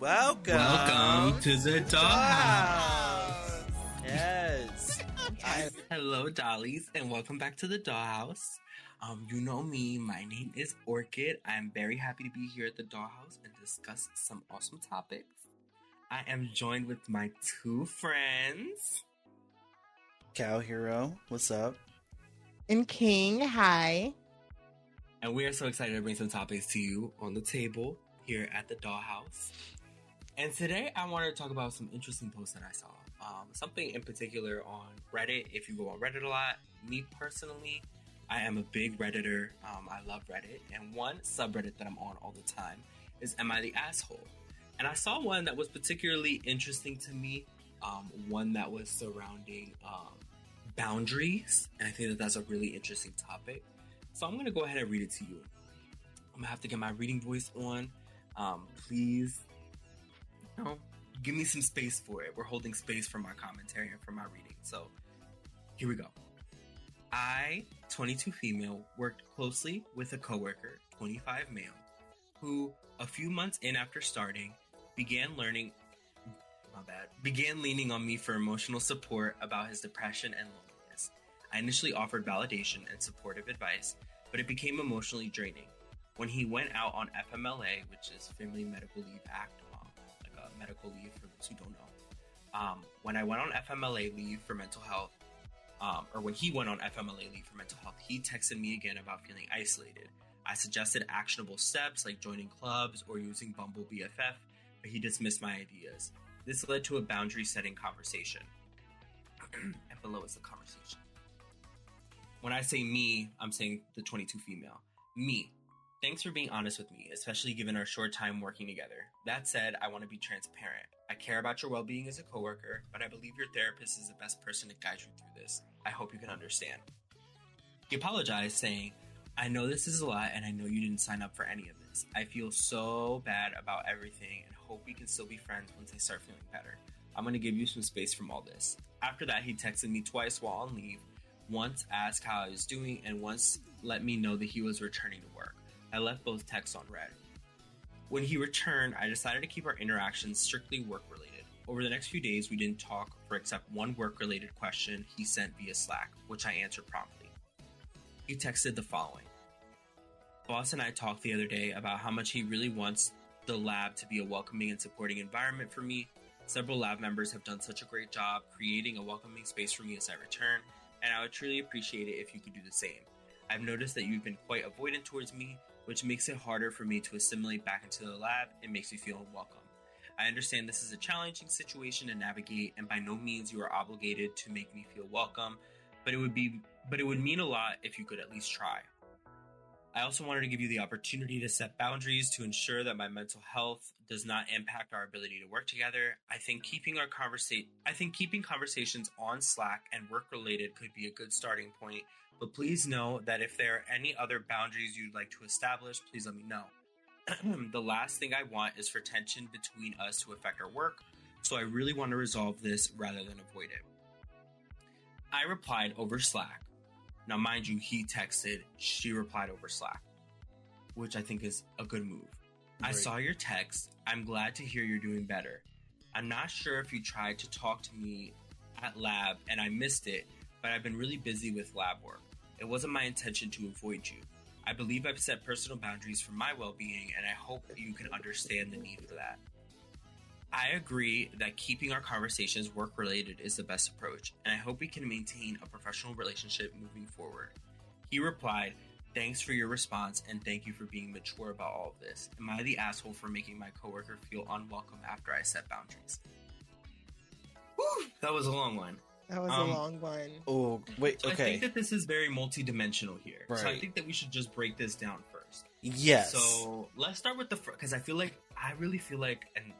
Welcome to the Dollhouse. Yes. Hello, Dollies, and welcome back to the Dollhouse. You know me, my name is Orchid. I'm very happy to be here at the Dollhouse and discuss some awesome topics. I am joined with my two friends. Cow Hero, what's up? And King, hi. And we are so excited to bring some topics to you on the table here at the Dollhouse. And today I wanted to talk about some interesting posts that I saw. Something in particular on Reddit. If you go on Reddit a lot, me personally, I am a big Redditor. I love Reddit. And one subreddit that I'm on all the time is Am I the Asshole? And I saw one that was particularly interesting to me. One that was surrounding boundaries. And I think that that's a really interesting topic. So I'm going to go ahead and read it to you. I'm going to have to get my reading voice on. Please, give me some space for it. We're holding space for my commentary and for my reading. So here we go. I, 22 female, worked closely with a coworker, 25 male, who a few months in after starting began leaning on me for emotional support about his depression and loneliness. I initially offered validation and supportive advice, but it became emotionally draining. When he went out on FMLA, which is Family Medical Leave Act, like a medical leave for those who don't know. When I went on FMLA leave for mental health, or when he went on FMLA leave for mental health, he texted me again about feeling isolated. I suggested actionable steps like joining clubs or using Bumble BFF, but he dismissed my ideas. This led to a boundary setting conversation. And below is the conversation. When I say me, I'm saying the 22 female. Me. Thanks for being honest with me, especially given our short time working together. That said, I want to be transparent. I care about your well-being as a coworker, but I believe your therapist is the best person to guide you through this. I hope you can understand. He apologized, saying, I know this is a lot and I know you didn't sign up for any of this. I feel so bad about everything and hope we can still be friends once I start feeling better. I'm going to give you some space from all this. After that, he texted me twice while on leave, once asked how I was doing and once let me know that he was returning to work. I left both texts on read. When he returned, I decided to keep our interactions strictly work-related. Over the next few days, we didn't talk for except one work-related question he sent via Slack, which I answered promptly. He texted the following. Boss and I talked the other day about how much he really wants the lab to be a welcoming and supporting environment for me. Several lab members have done such a great job creating a welcoming space for me as I return, and I would truly appreciate it if you could do the same. I've noticed that you've been quite avoidant towards me, which makes it harder for me to assimilate back into the lab and makes me feel unwelcome. I understand this is a challenging situation to navigate, and by no means you are obligated to make me feel welcome, but it would mean a lot if you could at least try. I also wanted to give you the opportunity to set boundaries to ensure that my mental health does not impact our ability to work together. I think keeping conversations on Slack and work-related could be a good starting point, but please know that if there are any other boundaries you'd like to establish, please let me know. The last thing I want is for tension between us to affect our work, so I really want to resolve this rather than avoid it. I replied over Slack. Now, mind you, he texted, she replied over Slack, which I think is a good move. Right. I saw your text. I'm glad to hear you're doing better. I'm not sure if you tried to talk to me at lab and I missed it, but I've been really busy with lab work. It wasn't my intention to avoid you. I believe I've set personal boundaries for my well-being, and I hope you can understand the need for that. I agree that keeping our conversations work-related is the best approach, and I hope we can maintain a professional relationship moving forward. He replied, thanks for your response, and thank you for being mature about all of this. Am I the asshole for making my coworker feel unwelcome after I set boundaries? Whew, that was a long one. That was a long one. Oh, wait, okay. I think that this is very multi-dimensional here. Right. So I think that we should just break this down first. Yes. So let's start with because I really feel like, and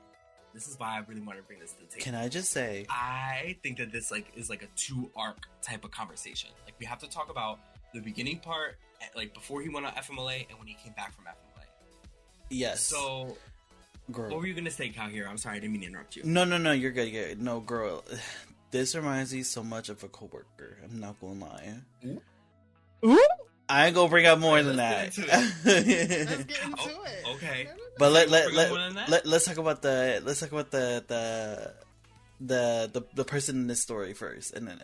this is why I really want to bring this to the table. Can I just say, I think that this is like a 2-arc type of conversation. Like, we have to talk about the beginning part, like before he went on FMLA and when he came back from FMLA. Yes. So, girl, what were you gonna say, Kyle? Here, I'm sorry, I didn't mean to interrupt you. No, you're good. No, girl, this reminds me so much of a coworker. I'm not gonna lie. Ooh? I ain't gonna bring up more than Let's that. get Let's get into it. Okay. No, no, no. But Bring up more than that? let's talk about the person in this story first, and then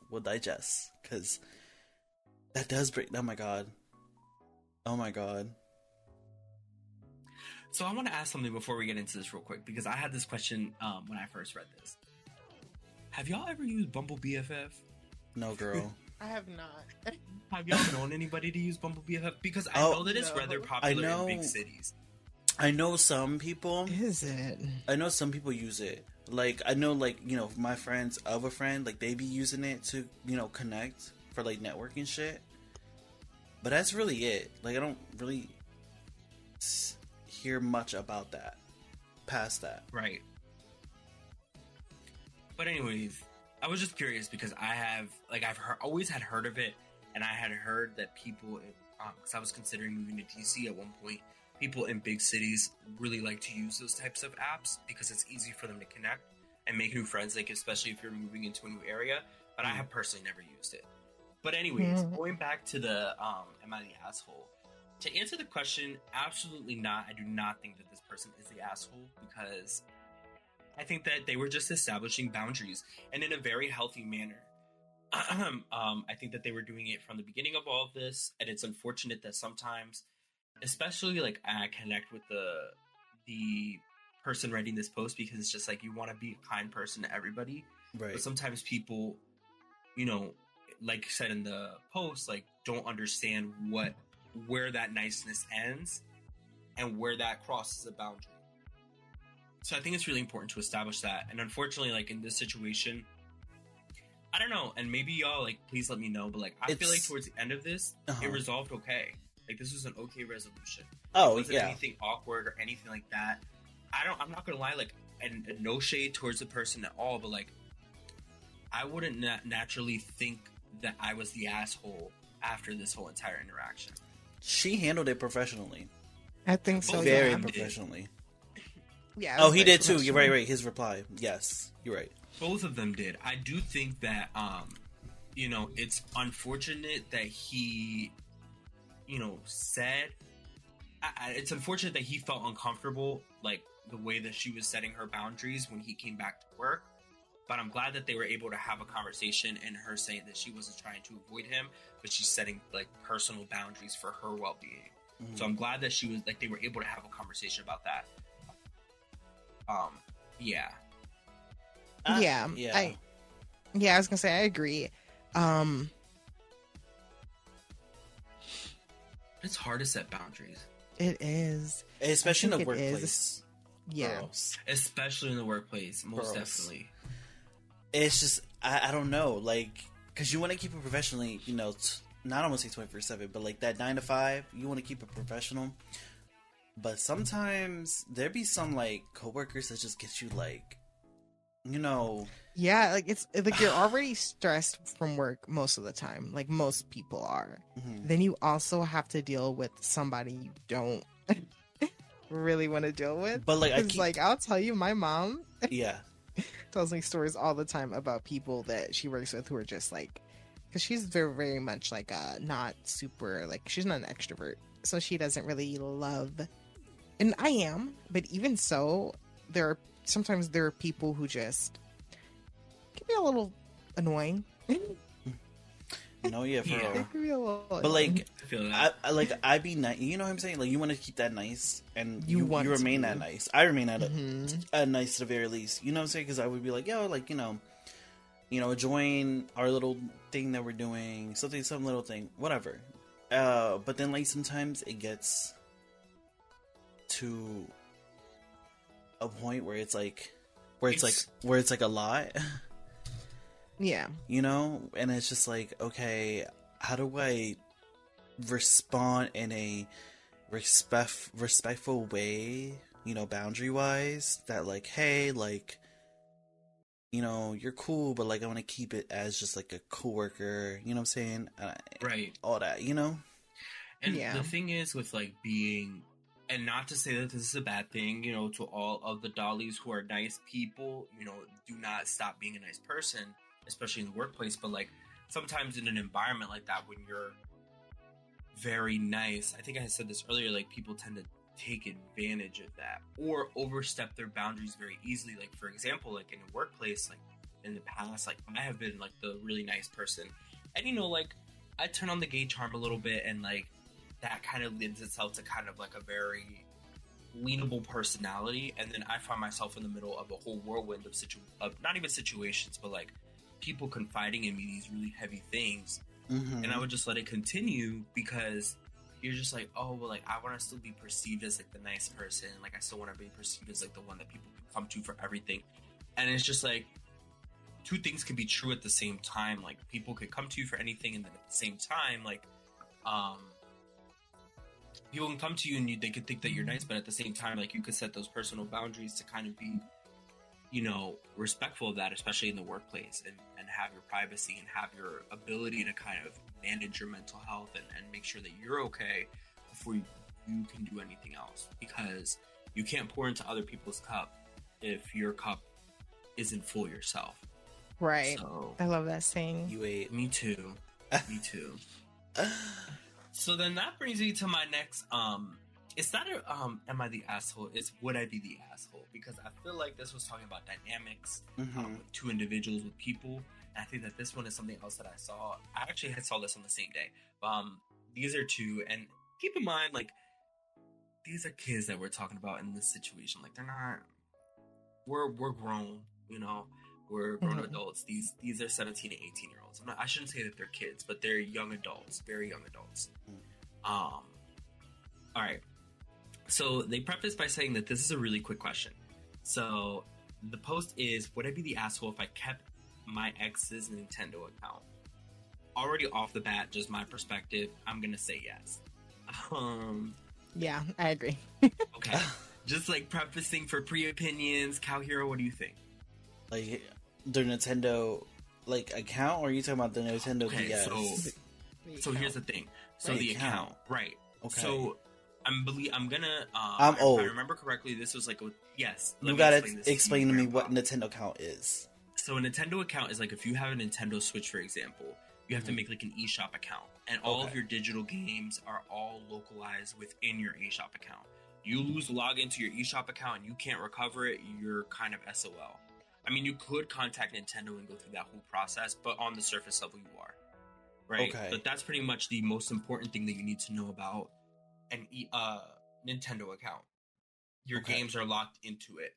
we'll digest, because that does break. Oh my god. So I want to ask something before we get into this real quick, because I had this question when I first read this. Have y'all ever used Bumble BFF? No, girl. I have not. Have y'all known anybody to use Bumble BFF? Because I know that it's no. rather popular in big cities. I know some people. Is it? I know some people use it. Like, I know, like, you know, my friends of a friend, like, they be using it to, you know, connect for, like, networking shit. But that's really it. Like, I don't really hear much about that. Past that. Right. But anyways, I was just curious because I've always had heard of it, and I had heard that people, because I was considering moving to DC at one point, people in big cities really like to use those types of apps because it's easy for them to connect and make new friends, like especially if you're moving into a new area. But I have personally never used it. But anyways, going back to the am I the asshole? To answer the question, absolutely not. I do not think that this person is the asshole, because I think that they were just establishing boundaries, and in a very healthy manner. I think that they were doing it from the beginning of all of this, and it's unfortunate that sometimes, especially like I connect with the person writing this post, because it's just like you want to be a kind person to everybody, Right. but sometimes people, you know, like said in the post, like don't understand where that niceness ends and where that crosses a boundary. So I think it's really important to establish that. And unfortunately, like in this situation, I don't know, and maybe y'all, like, please let me know, but like I feel like towards the end of this, it resolved okay. Like this was an okay resolution. Oh, it wasn't yeah. anything awkward or anything like that. I'm not gonna lie, like, and no shade towards the person at all, but like I wouldn't naturally think that I was the asshole after this whole entire interaction. She handled it professionally. I think so. Very yeah. professionally. Yeah. Oh, he did too. You're right. His reply. Yes, you're right. Both of them did. I do think that, you know, it's unfortunate that he, you know, said. It's unfortunate that he felt uncomfortable, like the way that she was setting her boundaries when he came back to work. But I'm glad that they were able to have a conversation, and her saying that she wasn't trying to avoid him, but she's setting like personal boundaries for her well-being. Mm-hmm. So I'm glad that they were able to have a conversation about that. Yeah. Yeah. I was gonna say I agree. It's hard to set boundaries. It is, especially in the workplace. Yeah, girls. Especially in the workplace, most definitely. It's just I don't know, like, because you want to keep it professionally, you know. Not almost say 24/7, but like that 9 to 5, you want to keep it professional. But sometimes there be some like coworkers that just get you like, you know. Yeah, like it's like you're already stressed from work most of the time, like most people are. Mm-hmm. Then you also have to deal with somebody you don't really want to deal with. But like I'll tell you, my mom, yeah, tells me stories all the time about people that she works with who are just like, because she's very, very much like not super, like she's not an extrovert, so she doesn't really love. And I am, but even so, sometimes there are people who just can be a little annoying. No, yeah, for real. It can be a little but annoying. like, I feel that. I be nice. You know what I'm saying? Like, you want to keep that nice, and you remain that nice. I remain that nice to the very least. You know what I'm saying? Because I would be like, yo, like, you know, join our little thing that we're doing, some little thing, whatever. But then like sometimes it gets to a point where it's like a lot. Yeah. You know, and it's just like, okay, how do I respond in a respectful way, you know, boundary wise, that like, hey, like, you know, you're cool, but like I want to keep it as just like a coworker, you know what I'm saying? Right. All that, you know? And the thing is with like being, and not to say that this is a bad thing, you know, to all of the Dollies who are nice people, you know, do not stop being a nice person, especially in the workplace. But like sometimes in an environment like that, when you're very nice. I think I said this earlier, like people tend to take advantage of that or overstep their boundaries very easily. Like for example, like in a workplace, like in the past, like I have been like the really nice person, and you know, like I turn on the gay charm a little bit, and like that kind of lends itself to kind of like a very leanable personality, and then I find myself in the middle of a whole whirlwind of not even situations, but like people confiding in me these really heavy things, and I would just let it continue because you're just like, oh well, like I want to still be perceived as like the nice person, like I still want to be perceived as like the one that people can come to for everything, and it's just like two things can be true at the same time. Like people could come to you for anything, and then at the same time, like people can come to you and they could think that you're nice, but at the same time, like you could set those personal boundaries to kind of be, you know, respectful of that, especially in the workplace, and have your privacy and have your ability to kind of manage your mental health and make sure that you're okay before you can do anything else, because you can't pour into other people's cup if your cup isn't full yourself. Right. So, I love that saying. You ate. Me too. Me too. So then that brings me to my next, it's not am I the asshole? It's would I be the asshole? Because I feel like this was talking about dynamics with two individuals, with people. And I think that this one is something else that I saw. I actually saw this on the same day. These are two, and keep in mind, like, these are kids that we're talking about in this situation. Like, they're not, we're grown, you know, we're grown adults. These are 17 to 18-year-olds. I shouldn't say that they're kids, but they're young adults, very young adults. All right. So they preface by saying that this is a really quick question. So the post is, would I be the asshole if I kept my ex's Nintendo account? Already off the bat, just my perspective, I'm going to say yes. Yeah, I agree. Okay. Just like prefacing for pre-opinions, Cow Hero, what do you think? Like the Nintendo like account, or are you talking about the Nintendo DS? So here's the thing. So the account, right? Okay. So I'm gonna. I'm old. If I remember correctly, this was like yes. You gotta explain to me what Nintendo account is. So a Nintendo account is like if you have a Nintendo Switch, for example, you have to make like an eShop account, and all of your digital games are all localized within your eShop account. You lose login to your eShop account and you can't recover it, you're kind of SOL. I mean, you could contact Nintendo and go through that whole process, but on the surface level, you are. Right? Okay. But that's pretty much the most important thing that you need to know about an Nintendo account. Your games are locked into it.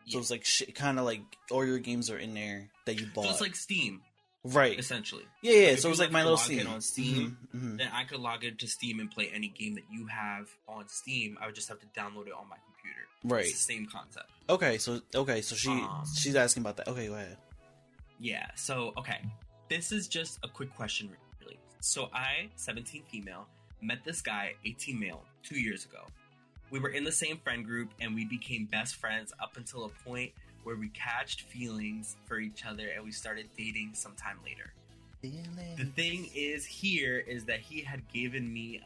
So it's like kind of like all your games are in there that you bought. So it's like Steam. Right. Essentially. Yeah. So it's like my little Steam. On Steam, then I could log into Steam and play any game that you have on Steam. I would just have to download it on my computer. Right. It's the same concept. Okay, so she's asking about that. Okay, go ahead. Yeah. So this is just a quick question, really. So I, 17 female, met this guy, 18 male, 2 years ago. We were in the same friend group and we became best friends up until a point where we catched feelings for each other and we started dating sometime later. The thing is that he had given me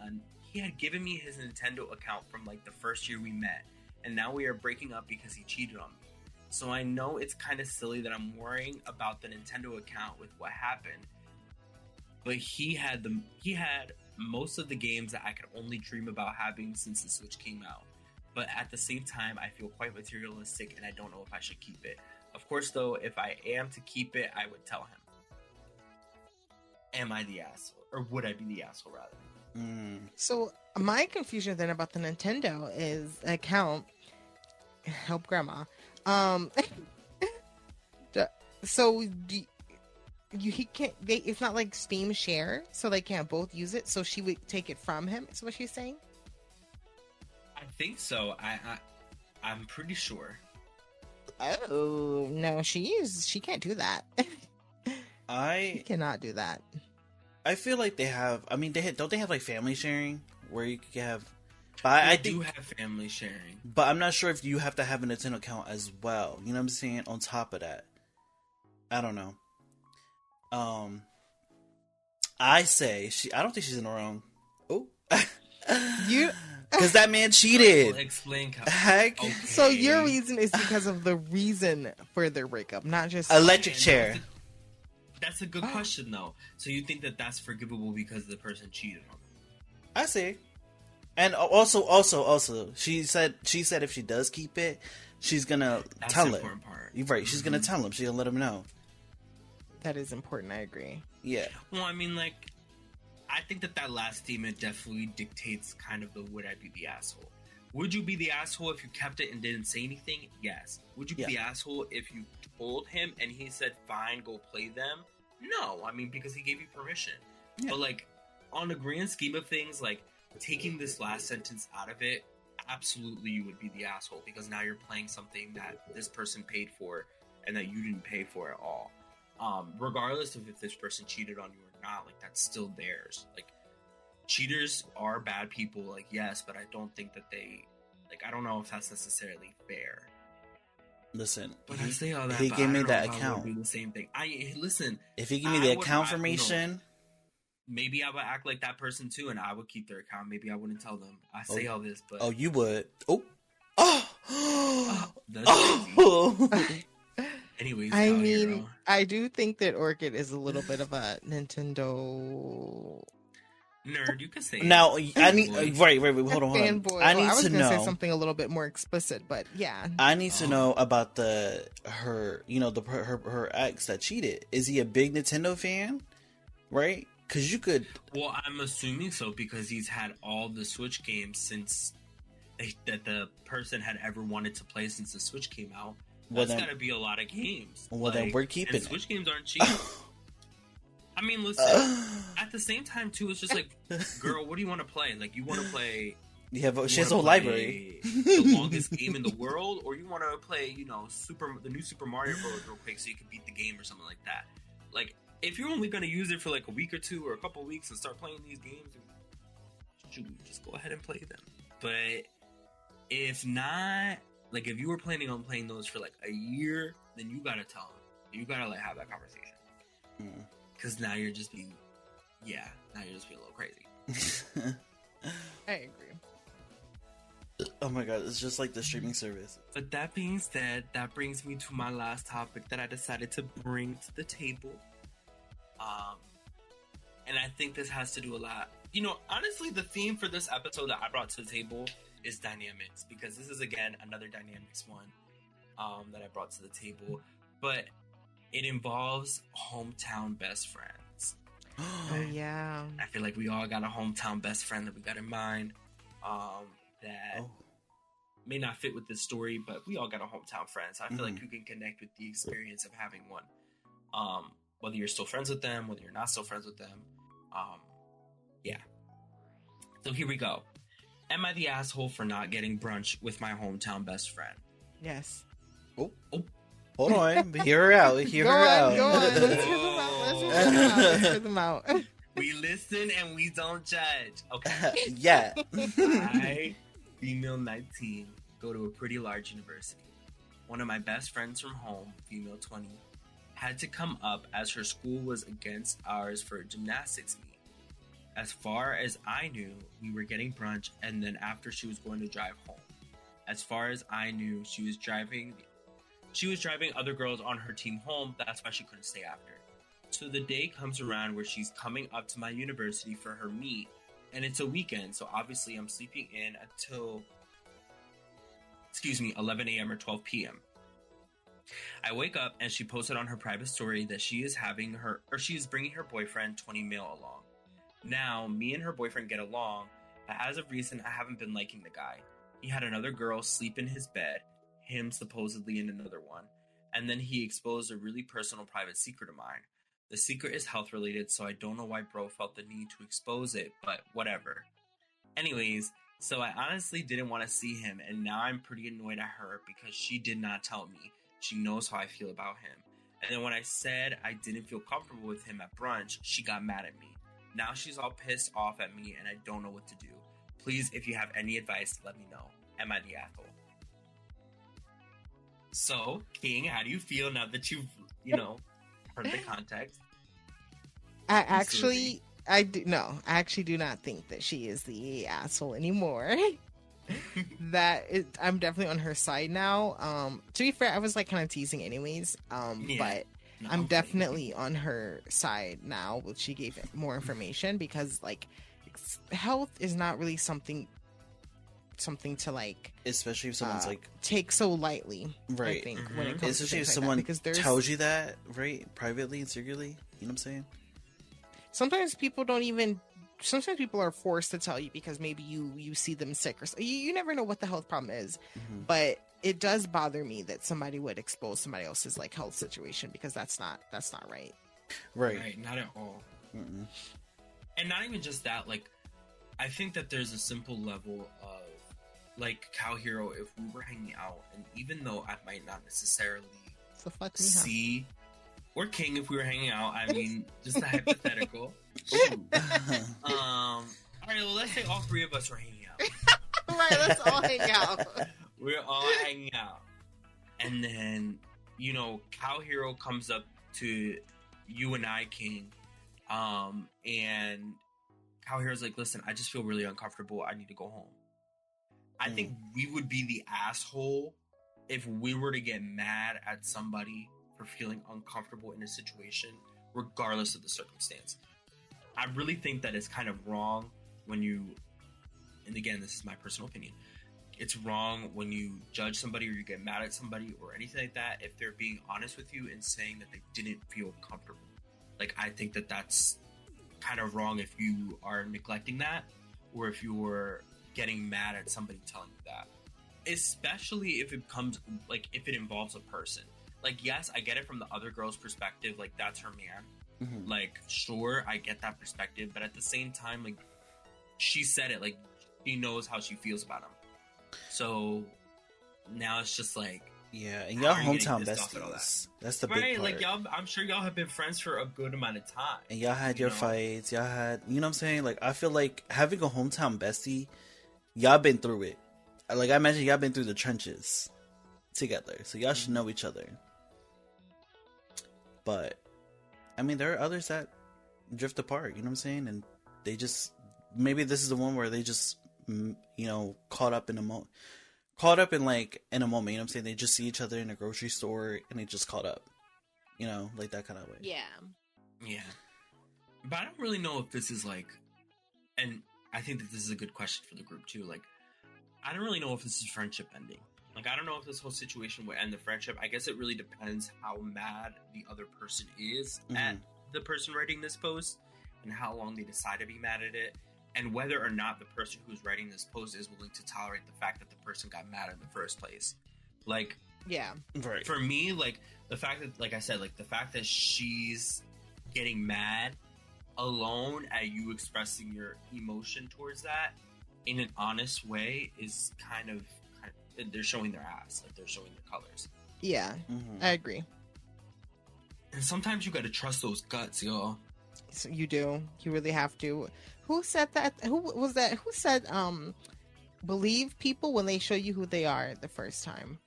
his Nintendo account from like the first year we met, and now we are breaking up because he cheated on me. So I know it's kind of silly that I'm worrying about the Nintendo account with what happened, but he had most of the games that I could only dream about having since the Switch came out. But at the same time, I feel quite materialistic and I don't know if I should keep it. Of course, though, if I am to keep it, I would tell him. Am I the asshole? Or would I be the asshole, rather? So, my confusion then about the Nintendo is account. Help grandma. So, he can't, it's not like Steam share, so they can't both use it, so she would take it from him, is what she's saying? I think so. I'm pretty sure. Oh no, she can't do that. She cannot do that. I feel like they have. I mean, don't they have like family sharing where you can have? But I do have family sharing. But I'm not sure if you have to have a Nintendo account as well. You know what I'm saying? On top of that, I don't know. I say I don't think she's in the wrong. Oh, because that man cheated. Explain. Heck. Okay. So your reason is because of the reason for their breakup, not just electric chair. That's a good question, though. So you think that that's forgivable because the person cheated on them? I see. And also, she said if she does keep it, she's gonna tell him. You're right. She's gonna tell him. She's gonna let him know. That is important. I agree. Yeah. Well, I mean, like, I think that last statement definitely dictates kind of the would I be the asshole. Would you be the asshole if you kept it and didn't say anything? Yes. Would you be the asshole if you told him and he said, fine, go play them? No. I mean, because he gave you permission. Yeah. But, like, on the grand scheme of things, like, taking this last sentence out of it, absolutely you would be the asshole because now you're playing something that this person paid for and that you didn't pay for at all. Regardless of if this person cheated on you or not, like, that's still theirs. Like, cheaters are bad people, like, yes, but I don't think that they, like, I don't know if that's necessarily fair. Listen, but I say all that, he gave me that account. Do the same thing. Listen. If he gave me the account information, maybe I would act like that person too, and I would keep their account. Maybe I wouldn't tell them. I say all this, but you would. Anyways, I mean, I do think that Orchid is a little bit of a Nintendo nerd. You could say now. I need right. Hold on. Fanboy. I was going to say something a little bit more explicit, but yeah. I need to know about her ex that cheated. Is he a big Nintendo fan? Right? Because you could. Well, I'm assuming so because he's had all the Switch games since that the person had ever wanted to play since the Switch came out. That's got to be a lot of games. Well, then we're keeping it. Switch games aren't cheap. I mean, listen. At the same time, too, it's just like, girl, what do you want to play? Like, you want to play? She has a whole library. The longest game in the world, or you want to play, the new Super Mario Bros. Real quick, so you can beat the game or something like that. Like, if you're only going to use it for like a week or two or a couple of weeks and start playing these games, just go ahead and play them. But if not, like, if you were planning on playing those for like a year, then you gotta tell them. You gotta have that conversation. Because now you're just being a little crazy. I agree. Oh my god, it's just like the streaming service. But that being said, that brings me to my last topic that I decided to bring to the table. And I think this has to do a lot. Honestly, the theme for this episode that I brought to the table is dynamics, because this is again another dynamics one that I brought to the table, but it involves hometown best friends. Oh yeah, I feel like we all got a hometown best friend that we got in mind that may not fit with this story, but we all got a hometown friend, so I feel like you can connect with the experience of having one, whether you're still friends with them, whether you're not still friends with them. So here we go. Am I the asshole for not getting brunch with my hometown best friend? Yes. Oh. Hold on. Hear her out. Go on. Let's hear them out. We listen and we don't judge. Okay. Yeah. I, female 19, go to a pretty large university. One of my best friends from home, female 20, had to come up as her school was against ours for a gymnastics meet. As far as I knew, we were getting brunch, and then after she was going to drive home. As far as I knew, she was driving other girls on her team home. That's why she couldn't stay after. So the day comes around where she's coming up to my university for her meet, and it's a weekend, so obviously I'm sleeping in until 11 a.m. or 12 p.m. I wake up and she posted on her private story that she is bringing her boyfriend 20 mil along. Now, me and her boyfriend get along, but as of recent, I haven't been liking the guy. He had another girl sleep in his bed, him supposedly in another one, and then he exposed a really personal private secret of mine. The secret is health related, so I don't know why bro felt the need to expose it, but whatever. Anyways, so I honestly didn't want to see him, and now I'm pretty annoyed at her because she did not tell me. She knows how I feel about him. And then when I said I didn't feel comfortable with him at brunch, she got mad at me. Now she's all pissed off at me and I don't know what to do. Please, if you have any advice, let me know. Am I the asshole? So, King, how do you feel now that you've, heard the context? I actually do not think that she is the asshole anymore. I'm definitely on her side now. To be fair, I was like kind of teasing anyways. But I'm definitely on her side now. She gave more information because like health is not really something to like, especially if someone's like take so lightly, right? I think when it comes especially to if like someone that, because tells you that, right, privately and secretly, you know what I'm saying? Sometimes people are forced to tell you because maybe you see them sick or so. You never know what the health problem is, but it does bother me that somebody would expose somebody else's like health situation, because that's not right. Right, not at all. And not even just that, like, I think that there's a simple level of, like, Cow Hero, if we were hanging out, and even though I might not necessarily see, or King, if we were hanging out, I mean, just a hypothetical. All right, well, let's say all three of us were hanging out. Right, let's all hang out. We're all hanging out. And then, you know, Cow Hero comes up to you and I, King, and Cow Hero's like, listen, I just feel really uncomfortable. I need to go home. I think we would be the asshole if we were to get mad at somebody for feeling uncomfortable in a situation, regardless of the circumstance. I really think that it's kind of wrong when you, and again, this is my personal opinion, it's wrong when you judge somebody or you get mad at somebody or anything like that if they're being honest with you and saying that they didn't feel comfortable. Like, I think that that's kind of wrong if you are neglecting that, or if you're getting mad at somebody telling you that. Especially if it comes, like, if it involves a person. Like, yes, I get it from the other girl's perspective, like, that's her man. Like, sure, I get that perspective, but at the same time, like, she said it, like, she knows how she feels about him. So now it's just like, yeah, and y'all hometown besties. That's the big part. Like, y'all, I'm sure y'all have been friends for a good amount of time. And y'all had your fights. Y'all had, you know what I'm saying? Like, I feel like having a hometown bestie, y'all been through it. Like, I imagine y'all been through the trenches together, so y'all should know each other. But I mean, there are others that drift apart. You know what I'm saying? And they just, maybe this is the one where they just, you know, caught up in a moment. You know what I'm saying? They just see each other in a grocery store and they just caught up. You know, like that kind of way. Yeah. But I don't really know if this is like, and I think that this is a good question for the group too. Like, I don't really know if this is friendship ending. Like, I don't know if this whole situation would end the friendship. I guess it really depends how mad the other person is at the person writing this post and how long they decide to be mad at it, and whether or not the person who's writing this post is willing to tolerate the fact that the person got mad in the first place. Like, yeah, right. For me, like, the fact that, like I said, like, the fact that she's getting mad alone at you expressing your emotion towards that in an honest way is kind of they're showing their ass, like, they're showing their colors. Yeah, I agree. And sometimes you gotta trust those guts, y'all. So you do. You really have to. Who said that? Who was that? Who said, believe people when they show you who they are the first time?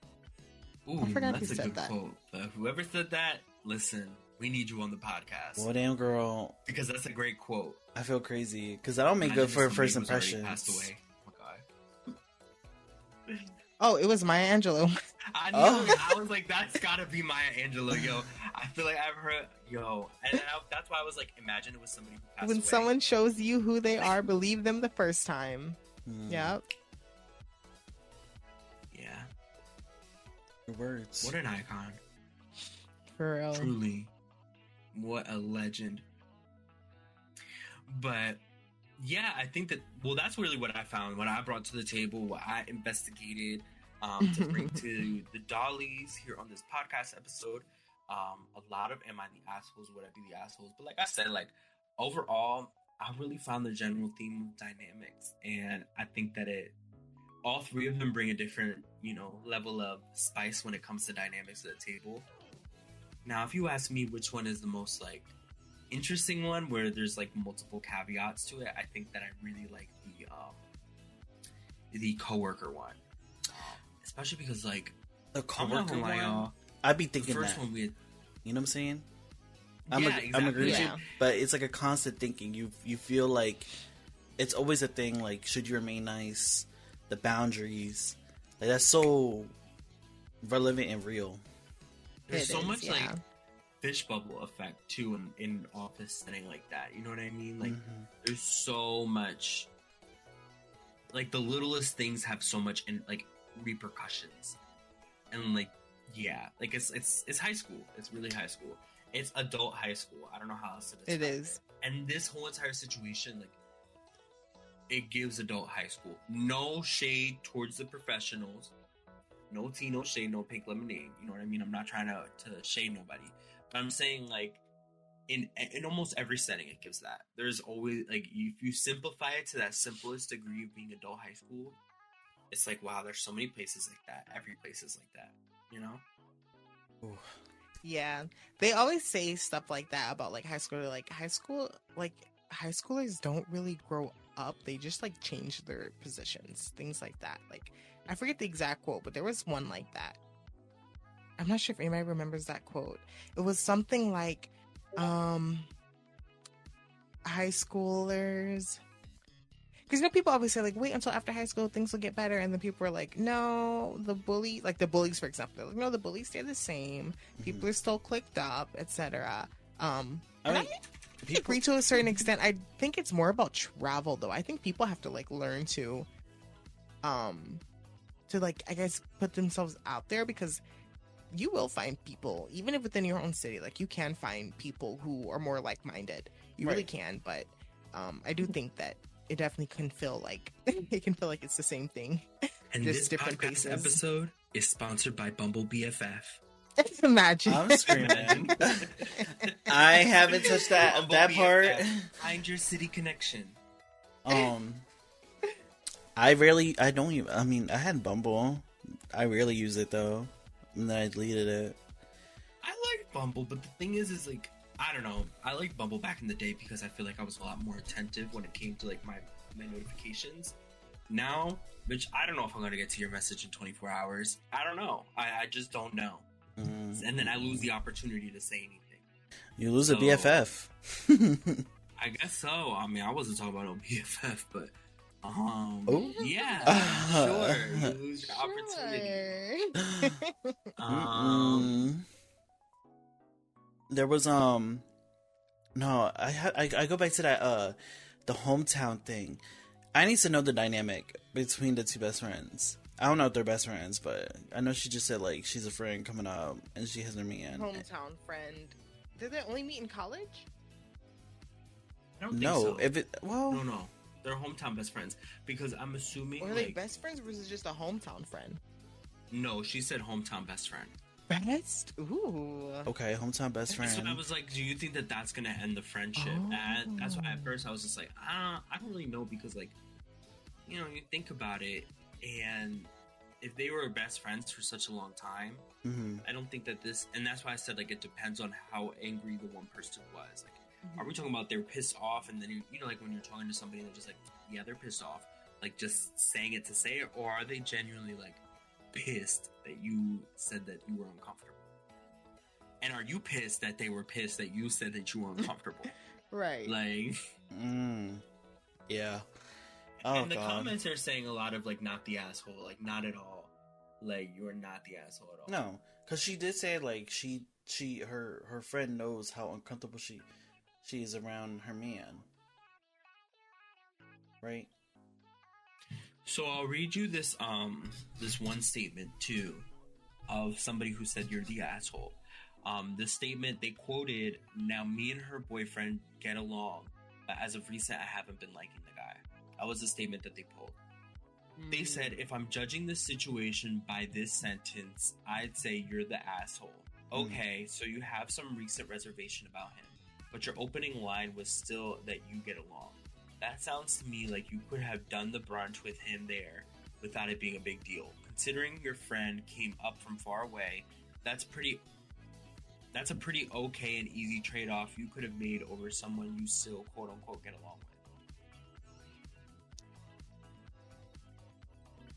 Ooh, I forgot that's who a said good that. quote. Whoever said that, listen, we need you on the podcast. Well, damn, girl. Because that's a great quote. I feel crazy because I don't make good for first impressions. Passed away. Oh my god. Oh, it was Maya Angelou. I knew. I was like, that's gotta be Maya Angelou, yo. I feel like I've heard, yo, and that's why I was like, imagine it was somebody who passed away. When someone shows you who they are, believe them the first time. Yep. Yeah. Your words. What an icon. For real. Truly. What a legend. But yeah, I think that, well, that's really what I found, what I brought to the table, what I investigated to bring to the Dollies here on this podcast episode. A lot of am I the assholes, would I be the assholes? But like I said, like, overall, I really found the general theme of dynamics, and I think that all three of them bring a different, you know, level of spice when it comes to dynamics at the table. Now, if you ask me which one is the most, like, interesting one, where there's, like, multiple caveats to it, I think that I really like the coworker one, especially because, like, the coworker one, y'all, I'd be thinking the first that. one we had, you know what I'm saying? Yeah, exactly. I'm agreeing with you, Yeah. but it's like a constant thinking. You feel like it's always a thing. Like, should you remain nice? The boundaries, like, that's so relevant and real. there's so much like fish bubble effect too in office setting like that. You know what I mean? Like, there's so much. Like, the littlest things have so much repercussions, and like, yeah, like it's high school. It's really high school. It's adult high school. I don't know how else to describe it is. And this whole entire situation, like, it gives adult high school. No shade towards the professionals. No tea, no shade, no pink lemonade. You know what I mean? I'm not trying to shade nobody. But I'm saying, like, in almost every setting, it gives that. There's always, like, if you simplify it to that simplest degree of being adult high school, it's like, wow, there's so many places like that. Every place is like that, you know? Ooh. Yeah. They always say stuff like that about, like, high school. Like, high schoolers don't really grow up. They just, like, change their positions. Things like that. Like, I forget the exact quote, but there was one like that. I'm not sure if anybody remembers that quote. It was something like, high schoolers, because, you know, people always say, like, wait until after high school things will get better, and then people are like, no, the bullies, for example, they're like, no, the bullies stay the same, people are still clicked up, etc. I agree to a certain extent. I think it's more about travel, though. I think people have to, like, learn to like, I guess, put themselves out there, because you will find people, even if within your own city, like, you can find people who are more like-minded. You really can, but I do think that it definitely can feel like it's the same thing. And this different podcast episode is sponsored by Bumble BFF. Imagine. I'm screaming. I haven't touched that part. Find your city connection. I had Bumble. I rarely use it though. And then I deleted it. I like Bumble, but the thing is like, I don't know. I liked Bumble back in the day because I feel like I was a lot more attentive when it came to, like, my notifications. Now, bitch, I don't know if I'm gonna get to your message in 24 hours. I don't know. I just don't know. And then I lose the opportunity to say anything. You lose a BFF. I guess so. I mean, I wasn't talking about no BFF, but yeah, sure. You lose your opportunity. There was no, I go back to that the hometown thing. I need to know the dynamic between the two best friends. I don't know if they're best friends, but I know she just said, like, she's a friend coming up and she has her man. Hometown friend. Did they only meet in college? I don't think so. No. They're hometown best friends, because I'm assuming. Or are they best friends, or is it just a hometown friend? No, she said hometown best friend. Best? Ooh. Okay, hometown best friend. So I was like, do you think that that's gonna end the friendship? And that's why at first I was just like, I don't really know, because, like, you know, you think about it, and if they were best friends for such a long time, I don't think that this, and that's why I said, like, it depends on how angry the one person was. Like, are we talking about they're pissed off, and then you know, like, when you're talking to somebody and they're just like, yeah, they're pissed off, like, just saying it to say it, or are they genuinely, like, pissed that you said that you were uncomfortable? And are you pissed that they were pissed that you said that you were uncomfortable? Right. Like, yeah. And the comments are saying a lot of, like, not the asshole, like, not at all. Like, you're not the asshole at all. No, because she did say, like, her friend knows how uncomfortable she is around her man. Right? So I'll read you this this one statement too of somebody who said you're the asshole. This statement they quoted, "Now me and her boyfriend get along, but as of recent I haven't been liking the guy." That was the statement that they pulled. They said, "If I'm judging this situation by this sentence, I'd say you're the asshole." Okay, so you have some recent reservation about him, but your opening line was still that you get along. That sounds to me like you could have done the brunch with him there without it being a big deal. Considering your friend came up from far away, that's a pretty okay and easy trade-off you could have made over someone you still quote-unquote get along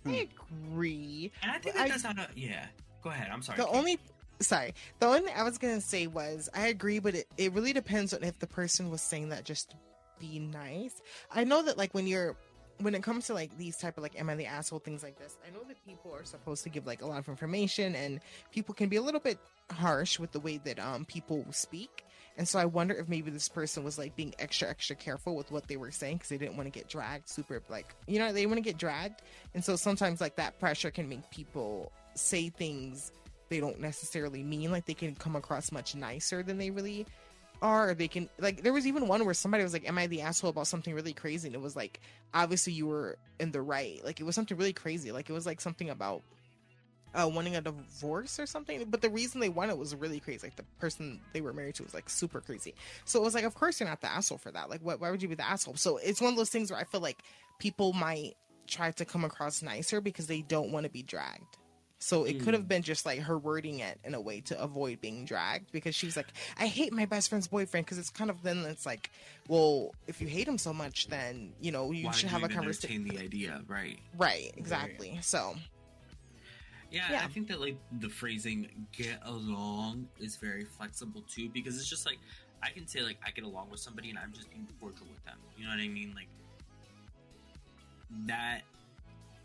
with. I agree. And I think that's not a... Yeah. Go ahead. I'm sorry. The only thing I was going to say was, I agree, but it really depends on if the person was saying that just to be nice. I know that, like, when you're when it comes to like these type of like am I the asshole things like this, I know that people are supposed to give like a lot of information, and people can be a little bit harsh with the way that people speak. And so I wonder if maybe this person was like being extra careful with what they were saying because they didn't want to get dragged super, like, you know, they want to get dragged. And so sometimes like that pressure can make people say things they don't necessarily mean. Like they can come across much nicer than they really are. Or they can, like, there was even one where somebody was like, am I the asshole about something really crazy? And it was like, obviously you were in the right. Like it was something really crazy. Like it was like something about wanting a divorce or something, but the reason they wanted was really crazy. Like the person they were married to was like super crazy. So it was like, of course you're not the asshole for that. Like why would you be the asshole? So it's one of those things where I feel like people might try to come across nicer because they don't want to be dragged. So it could have been just like her wording it in a way to avoid being dragged, because she was like, I hate my best friend's boyfriend, because it's kind of, then it's like, well, if you hate him so much, then, you know, you should have a conversation. Entertain the idea, right? Right, exactly. Right. So yeah, I think that like the phrasing "get along" is very flexible too, because it's just like I can say like I get along with somebody and I'm just being cordial with them. You know what I mean? Like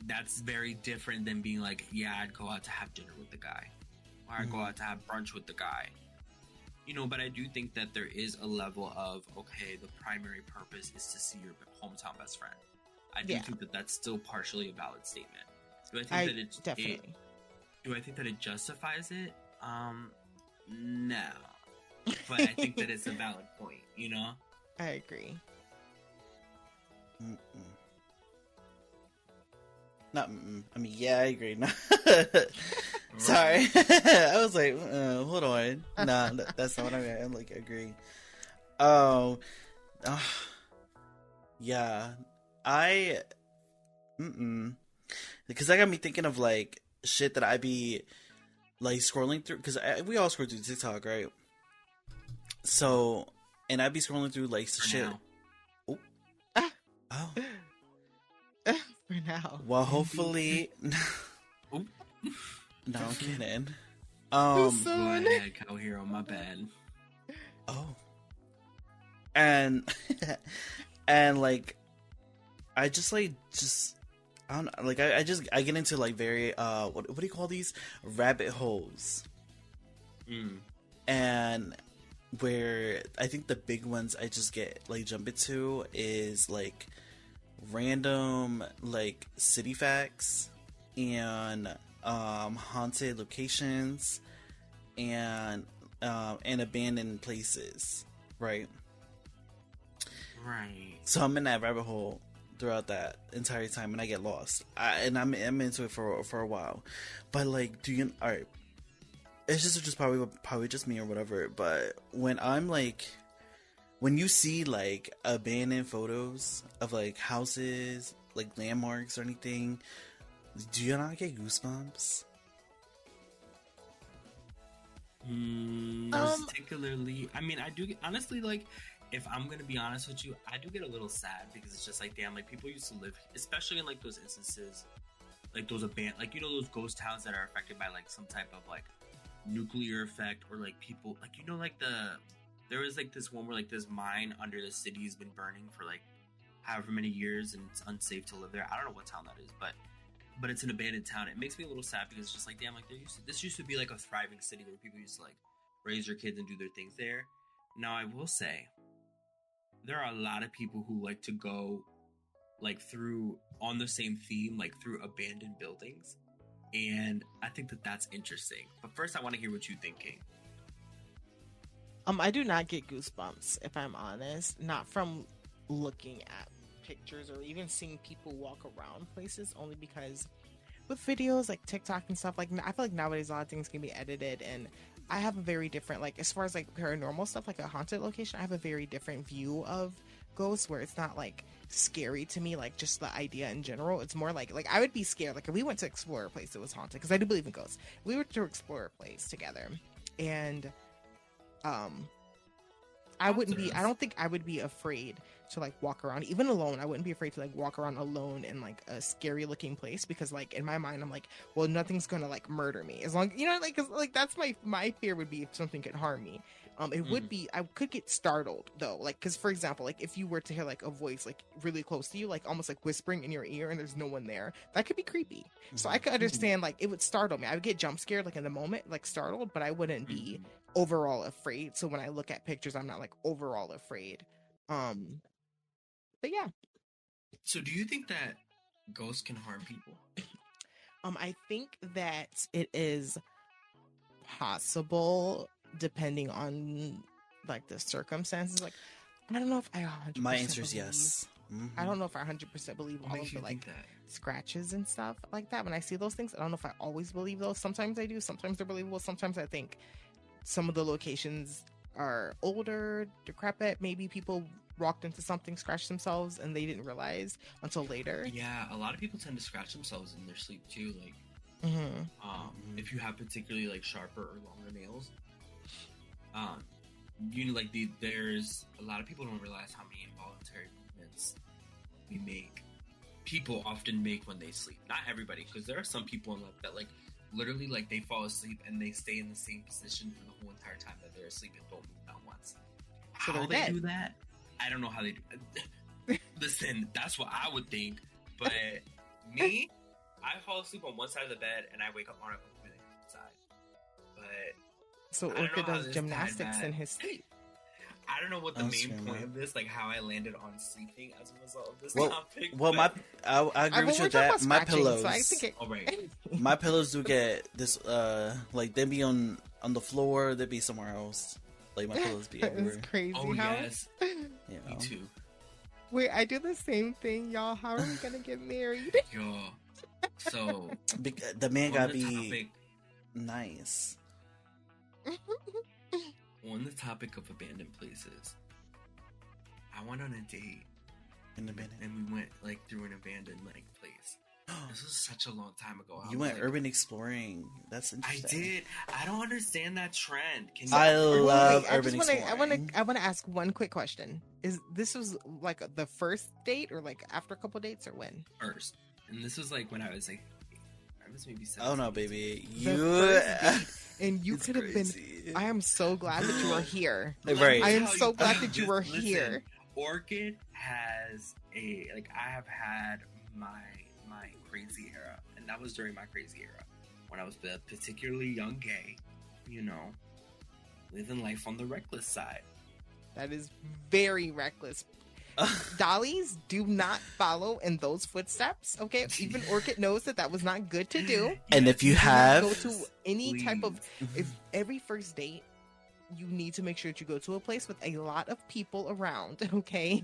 that's very different than being like, yeah, I'd go out to have dinner with the guy, or I'd go out to have brunch with the guy. You know, but I do think that there is a level of, okay, the primary purpose is to see your hometown best friend. I do think that that's still partially a valid statement. Do I think that it's definitely? Do I think that it justifies it? No. But I think that it's a valid point, you know? I agree. Not I mean, yeah, I agree. Sorry. I was like, hold on. Nah, that's not what I meant. I'm like, agree. Yeah. Because that got me thinking of like shit that I be like scrolling through, because we all scroll through TikTok, right? So, and I be scrolling through like shit. Oh. For now. Well, hopefully. No, I'm kidding. Cow Hero, my bad. Oh. And like, I just I don't know, like I get into like very what do you call these, rabbit holes, and where I think the big ones I just get like jump into is like random like city facts and haunted locations and abandoned places, right? So I'm in that rabbit hole throughout that entire time, and I get lost. I'm into it for a while. But like, all right, it's just probably just me or whatever. But when I'm like, when you see like abandoned photos of like houses, like landmarks or anything, do you not get goosebumps? Particularly, I mean, I do get, honestly, like, if I'm gonna be honest with you, I do get a little sad, because it's just like, damn, like people used to live, especially in like those instances, like those abandoned, like, you know, those ghost towns that are affected by like some type of like nuclear effect, or like people, like, you know, like there was like this one where like this mine under the city has been burning for like however many years, and it's unsafe to live there. I don't know what town that is, but it's an abandoned town. It makes me a little sad, because it's just like, damn, like this used to be like a thriving city where people used to like raise their kids and do their things there. Now I will say, there are a lot of people who like to go like through on the same theme, like through abandoned buildings. And I think that that's interesting. But first I want to hear what you're thinking. I do not get goosebumps, if I'm honest, not from looking at pictures or even seeing people walk around places, only because with videos like TikTok and stuff, like I feel like nowadays a lot of things can be edited, and I have a very different, like as far as like paranormal stuff, like a haunted location, I have a very different view of ghosts, where it's not like scary to me, like just the idea in general. It's more like I would be scared, like if we went to explore a place that was haunted, because I do believe in ghosts. We were to explore a place together, and I don't think I would be afraid to like walk around, even alone. I wouldn't be afraid to like walk around alone in like a scary looking place, because like in my mind I'm like, well, nothing's gonna like murder me, as long, you know, like, 'cause, like that's my fear would be if something could harm me. It would be, I could get startled though, like, because for example, like if you were to hear like a voice like really close to you, like almost like whispering in your ear, and there's no one there, that could be creepy. So I could understand, like, it would startle me. I would get jump scared like in the moment, like startled, but I wouldn't be overall afraid. So when I look at pictures, I'm not like overall afraid. But yeah. So do you think that ghosts can harm people? I think that it is possible depending on like the circumstances. Like, I don't know if I 100% my answer is believe, yes. I don't know if I 100% believe all of the like scratches and stuff like that. When I see those things, I don't know if I always believe those. Sometimes I do, sometimes they're believable, sometimes I think some of the locations are older, decrepit, maybe people walked into something, scratched themselves, and they didn't realize until later. Yeah, a lot of people tend to scratch themselves in their sleep too. Like, if you have particularly like sharper or longer nails, you know, like there's a lot of people don't realize how many involuntary movements we make. People often make when they sleep. Not everybody, because there are some people in life that like literally like they fall asleep and they stay in the same position for the whole entire time that they're asleep and don't move not once. So how they dead. do that, I don't know how they do it. Listen, that's what I would think, but me, I fall asleep on one side of the bed and I wake up on a completely different side. But so Orchid does gymnastics in his sleep. I don't know what the main point of this, like how I landed on sleeping as a result of this topic. Well, I agree with you that my pillows. So I think my pillows do get this, like they be on the floor, they be somewhere else. Like my pillows be everywhere. It's crazy. Oh how... yes, you know. Me too. Wait, I do the same thing, y'all. How are we gonna get married? Yo, so the man gotta be nice. On the topic of abandoned places, I went on a date in abandoned, and we went like through an abandoned like place. This was such a long time ago. You went like, urban exploring. That's interesting. I did. I don't understand that trend. I love urban exploring. I want to ask one quick question. Is this was like the first date or like after a couple dates or when? First, and this was like when I was like, I was maybe 17. Oh no, baby, and you could have been. I am so glad that you are here. Right. I am so glad that you are here. Orchid has I have had my crazy era, and that was during my crazy era when I was the particularly young gay, you know, living life on the reckless side. That is very reckless. Dollies do not follow in those footsteps. Okay, even Orchid knows that was not good to do. And if you have go to any type of, if every first date, you need to make sure that you go to a place with a lot of people around. Okay,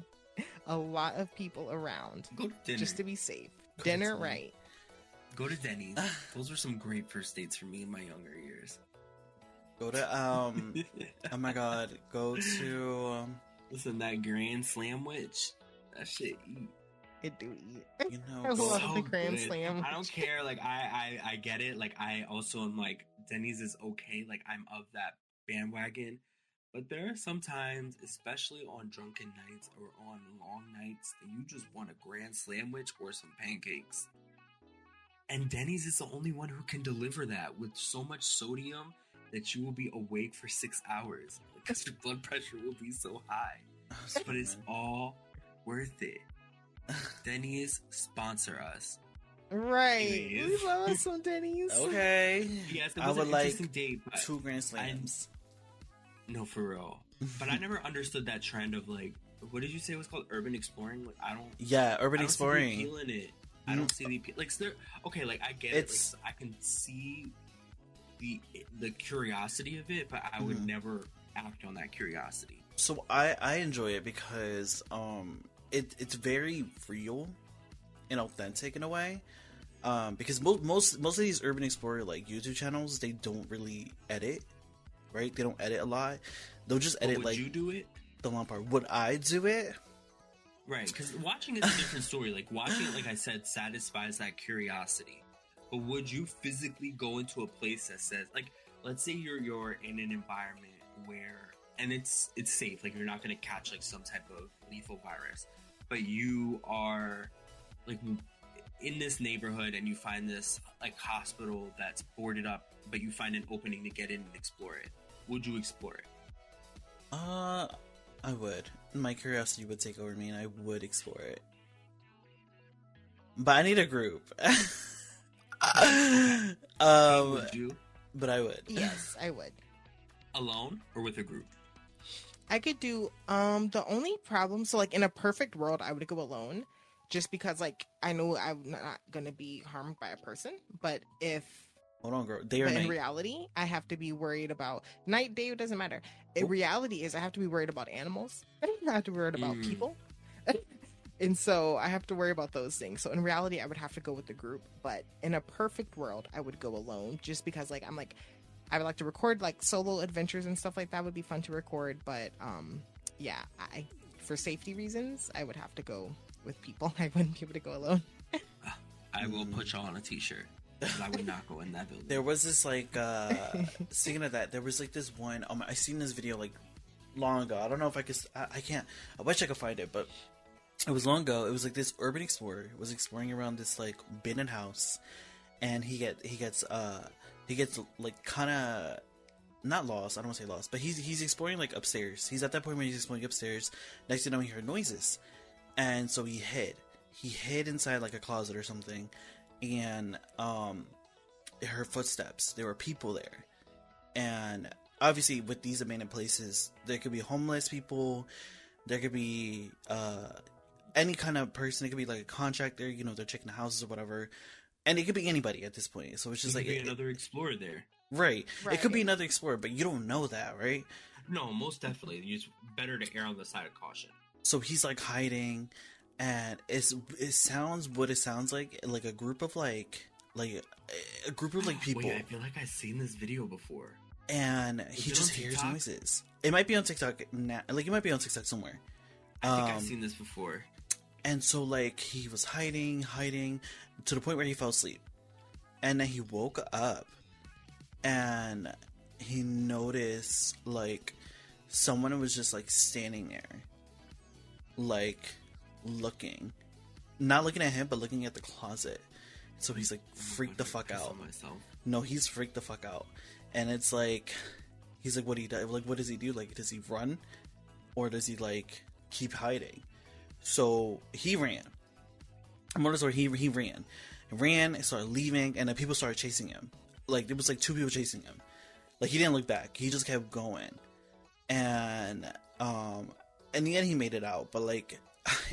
a lot of people around. Go to dinner just to be safe. Dinner, right? Go to Denny's. Those were some great first dates for me in my younger years. Go to oh my god, go to listen, that Grand Slam witch, that shit eat. It do eat. You know, I love the Grand Slam. I don't care. Like I get it. Like I also am like Denny's is okay. Like I'm of that bandwagon. But there are some times, especially on drunken nights or on long nights, that you just want a Grand Sandwich or some pancakes. And Denny's is the only one who can deliver that with so much sodium that you will be awake for 6 hours because your blood pressure will be so high. But it's all worth it. Denny's, sponsor us. Right. Anyways. We love us some Denny's. Okay. Yes, it I was would an like interesting date, 2 Grand Slams. No, for real. But I never understood that trend of like, what did you say it was called? Urban exploring? Like, I don't. Yeah, urban exploring. See the appeal in it. I don't see the appeal. Like, there. Okay, like I get it. Like, I can see the curiosity of it, but I would never act on that curiosity. So I enjoy it because it's very real and authentic in a way. Because most of these urban explorer like YouTube channels, they don't really edit. Right? They don't edit a lot. They'll just edit would like. Would you do it? The long part. Would I do it? Right, because watching is a different story. Like watching it, like I said, satisfies that curiosity. But would you physically go into a place that says, like, let's say you're in an environment where, and it's safe, like you're not going to catch like some type of lethal virus, but you are like in this neighborhood and you find this like hospital that's boarded up, but you find an opening to get in and explore it. Would you explore it? I would. My curiosity would take over me, and I would explore it. But I need a group. Would you? But I would. Yes, I would. Alone or with a group? I could do the only problem, so like in a perfect world I would go alone, just because like I know I'm not gonna be harmed by a person. But if hold on, girl, day or night? In reality, I have to be worried about night, day, it doesn't matter. In reality is I have to be worried about animals. I have to be worried about people. And so I have to worry about those things. So in reality, I would have to go with the group. But in a perfect world, I would go alone, just because like I would like to record like solo adventures and stuff like that would be fun to record. But yeah, for safety reasons, I would have to go with people. I wouldn't be able to go alone. I will put y'all on a t-shirt. I would not go in that building. There was this like speaking of that, there was like this one I seen this video like long ago. I don't know if I could I can't, I wish I could find it, but it was long ago. It was like this urban explorer was exploring around this like abandoned house, and he gets like kind of not lost. I don't want to say lost, but he's exploring like upstairs. He's at that point where he's exploring upstairs. Next thing you know, he heard noises, and so he hid inside like a closet or something, and heard footsteps. There were people there, and obviously with these abandoned places, there could be homeless people, there could be any kind of person. It could be like a contractor, you know, they're checking the houses or whatever, and it could be anybody at this point. So it's just like another explorer there, right? It could be another explorer, but you don't know that, right? No, most definitely. It's better to err on the side of caution. So he's like hiding, and it sounds what it sounds like a group of like a group of like people. Wait, I feel like I've seen this video before. And he just hears noises. It might be on TikTok now. Like it might be on TikTok somewhere. I think I've seen this before. And so like he was hiding to the point where he fell asleep, and then he woke up, and he noticed like someone was just like standing there, like looking, not looking at him, but looking at the closet. So he's like freaked the fuck out. No, he's freaked the fuck out. And it's like, he's like, what do you do? Like, what does he do? Like, does he run, or does he like keep hiding? So he ran. He ran, and started leaving, and then people started chasing him. Like there was like 2 people chasing him. Like he didn't look back. He just kept going, and in the end he made it out. But like,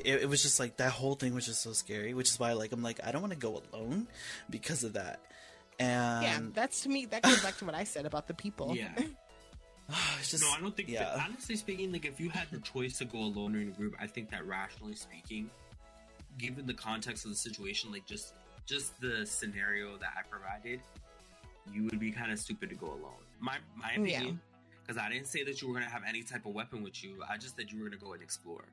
it was just like that whole thing was just so scary. Which is why like I'm like I don't want to go alone because of that. And yeah, that's to me. That goes back to what I said about the people. Yeah. It's just, no, I don't think. Yeah. Honestly speaking, like if you had the choice to go alone or in a group, I think that rationally speaking, given the context of the situation, like just the scenario that I provided, you would be kind of stupid to go alone. My opinion, because I didn't say that you were gonna have any type of weapon with you. I just said you were gonna go and explore.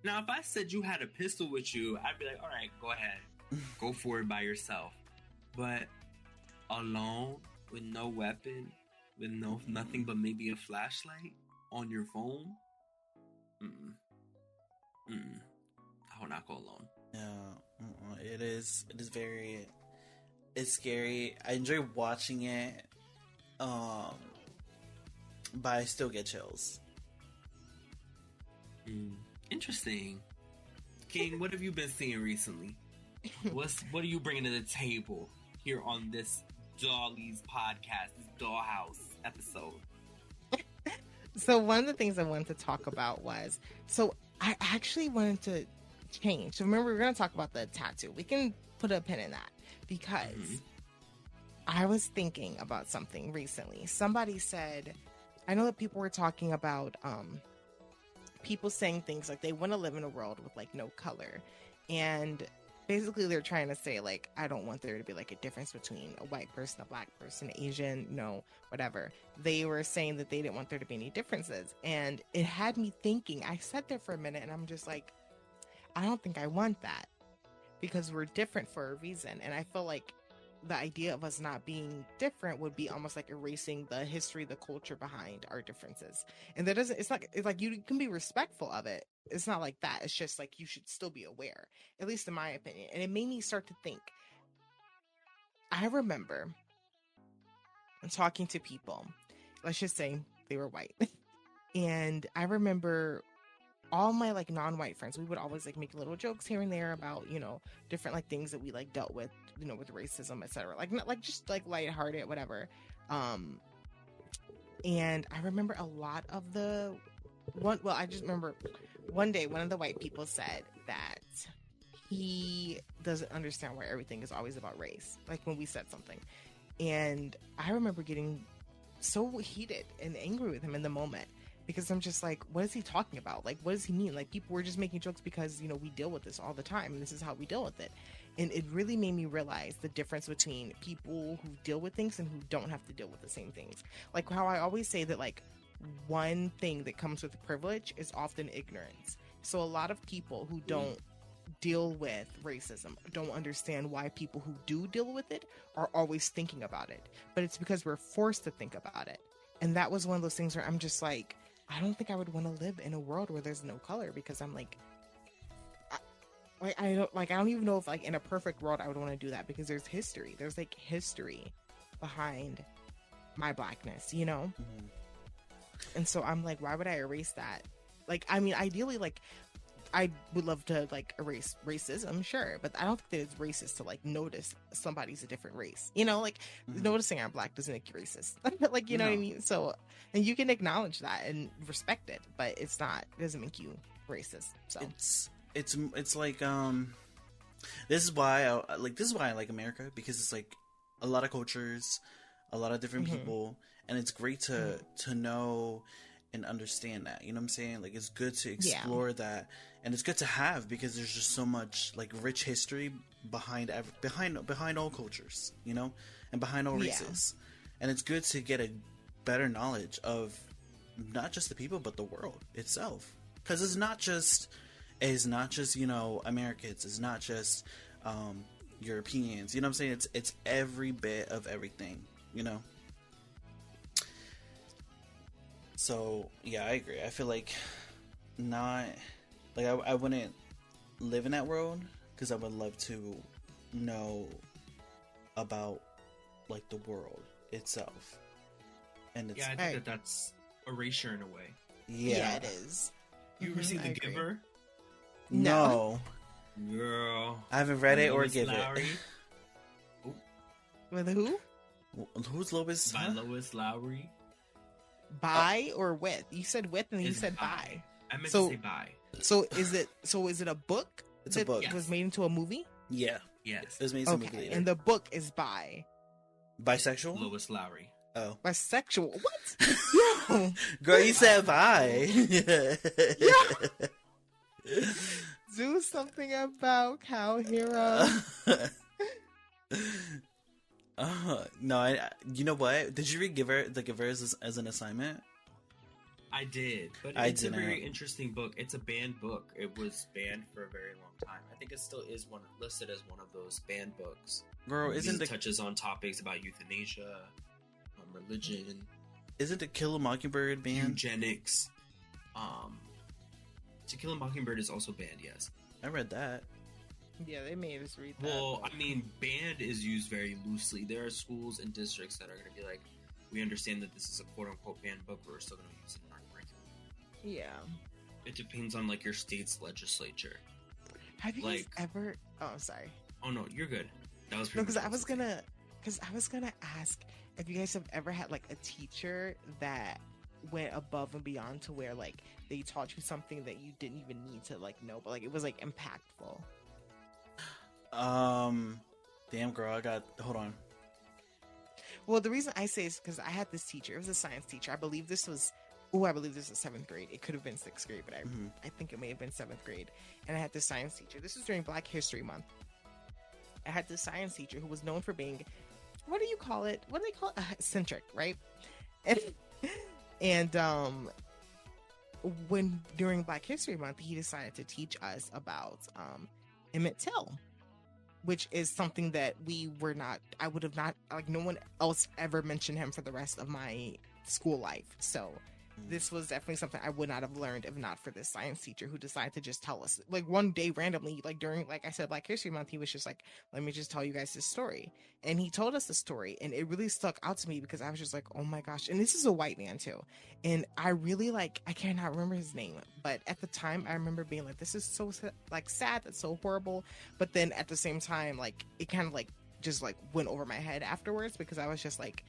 Now, if I said you had a pistol with you, I'd be like, all right, go ahead, go for it by yourself. But alone with no weapon, with nothing but maybe a flashlight on your phone, I will not go alone. Yeah, it is very, it's scary. I enjoy watching it, but I still get chills. Interesting. King, what have you been seeing recently? What are you bringing to the table here on this Dollies podcast, this Dollhouse episode? So one of the things I wanted to talk about was, so I actually wanted to change. So remember, we were going to talk about the tattoo. We can put a pin in that because I was thinking about something recently. Somebody said, I know that people were talking about people saying things like they want to live in a world with like no color, and basically they're trying to say like I don't want there to be like a difference between a white person, a black person, Asian, no, whatever. They were saying that they didn't want there to be any differences, and it had me thinking. I sat there for a minute and I'm just like, I don't think I want that, because we're different for a reason. And I feel like the idea of us not being different would be almost like erasing the history, the culture behind our differences. And that doesn't, it's like you can be respectful of it. It's not like that. It's just like you should still be aware, at least in my opinion. And it made me start to think. I remember talking to people, let's just say they were white. And I remember all my like non-white friends, we would always like make little jokes here and there about, you know, different like things that we like dealt with, you know, with racism, etc. Like not like just like lighthearted, whatever. And I remember a lot of I just remember one day one of the white people said that he doesn't understand why everything is always about race, like when we said something. And I remember getting so heated and angry with him in the moment, because I'm just like, what is he talking about? Like, what does he mean? Like, people were just making jokes because, you know, we deal with this all the time and this is how we deal with it. And it really made me realize the difference between people who deal with things and who don't have to deal with the same things. Like how I always say that, like, one thing that comes with privilege is often ignorance. So a lot of people who don't deal with racism don't understand why people who do deal with it are always thinking about it. But it's because we're forced to think about it. And that was one of those things where I'm just like, I don't think I would want to live in a world where there's no color, because I'm like, I don't even know if like in a perfect world I would want to do that, because there's history. There's like history behind my blackness, you know? Mm-hmm. And so I'm like, why would I erase that? Like, I mean, ideally, like, I would love to like erase racism, sure, but I don't think that it's racist to like notice somebody's a different race. You know, like noticing I'm black doesn't make you racist. Like, you know what I mean? So, and you can acknowledge that and respect it, but it doesn't make you racist. So it's like this is why I like America, because it's like a lot of cultures, a lot of different people, and it's great to know and understand that, you know what I'm saying? Like, it's good to explore that, and it's good to have, because there's just so much like rich history behind all cultures, you know, and behind all races. And it's good to get a better knowledge of not just the people but the world itself, because it's not just you know, Americans, it's not just Europeans, you know what I'm saying? It's every bit of everything, you know. So yeah, I agree. I feel like I wouldn't live in that world, because I would love to know about like the world itself. And it's, I think that's erasure in a way. Yeah, it is. You ever seen The Giver? No. Girl, I haven't read it or given it. With who? Who's Lois? By Lois Lowry. By or with? You said with, and you said by. I meant to say by. So is it a book? It's a book. It was made into a movie? Yeah. Yes. It was made into a movie later. And the book is by bisexual? Lois Lowry. Oh. Bisexual. What? Yo. Girl, you said bi. Yeah. Do something about Cow Hero. No, you know what? Did you read The Giver as an assignment? I did, but it's a very interesting book. It's a banned book. It was banned for a very long time. I think it still is listed as one of those banned books. Girl, it touches on topics about euthanasia, religion. Isn't To Kill a Mockingbird banned? Eugenics. To Kill a Mockingbird is also banned. Yes, I read that. Yeah, they made us read that. Well, I mean, banned is used very loosely. There are schools and districts that are going to be like, we understand that this is a quote-unquote banned book, but we're still going to use it in our curriculum. Yeah. It depends on, like, your state's legislature. Have you guys ever... Oh, sorry. Oh, no, you're good. That was pretty because I was gonna ask if you guys have ever had, like, a teacher that went above and beyond to where, like, they taught you something that you didn't even need to, like, know, but, like, it was, like, impactful. Damn, girl, hold on. Well, the reason I say is because I had this teacher. It was a science teacher. I believe this was 7th grade. It could have been 6th grade, but I think it may have been 7th grade. And I had this science teacher. This was during Black History Month. I had this science teacher who was known for being, what do they call it? Eccentric, right? And when during Black History Month, he decided to teach us about Emmett Till, which is something that I would have not, like, no one else ever mentioned him for the rest of my school life. So this was definitely something I would not have learned if not for this science teacher who decided to just tell us, like, one day randomly, like during, like I said, Black History Month, he was just like, let me just tell you guys this story. And he told us the story, and it really stuck out to me because I was just like, oh my gosh. And this is a white man too. And I really, like, I cannot remember his name, but at the time I remember being like, this is so, like, sad, that's so horrible. But then at the same time, like, it kind of like just like went over my head afterwards because I was just like,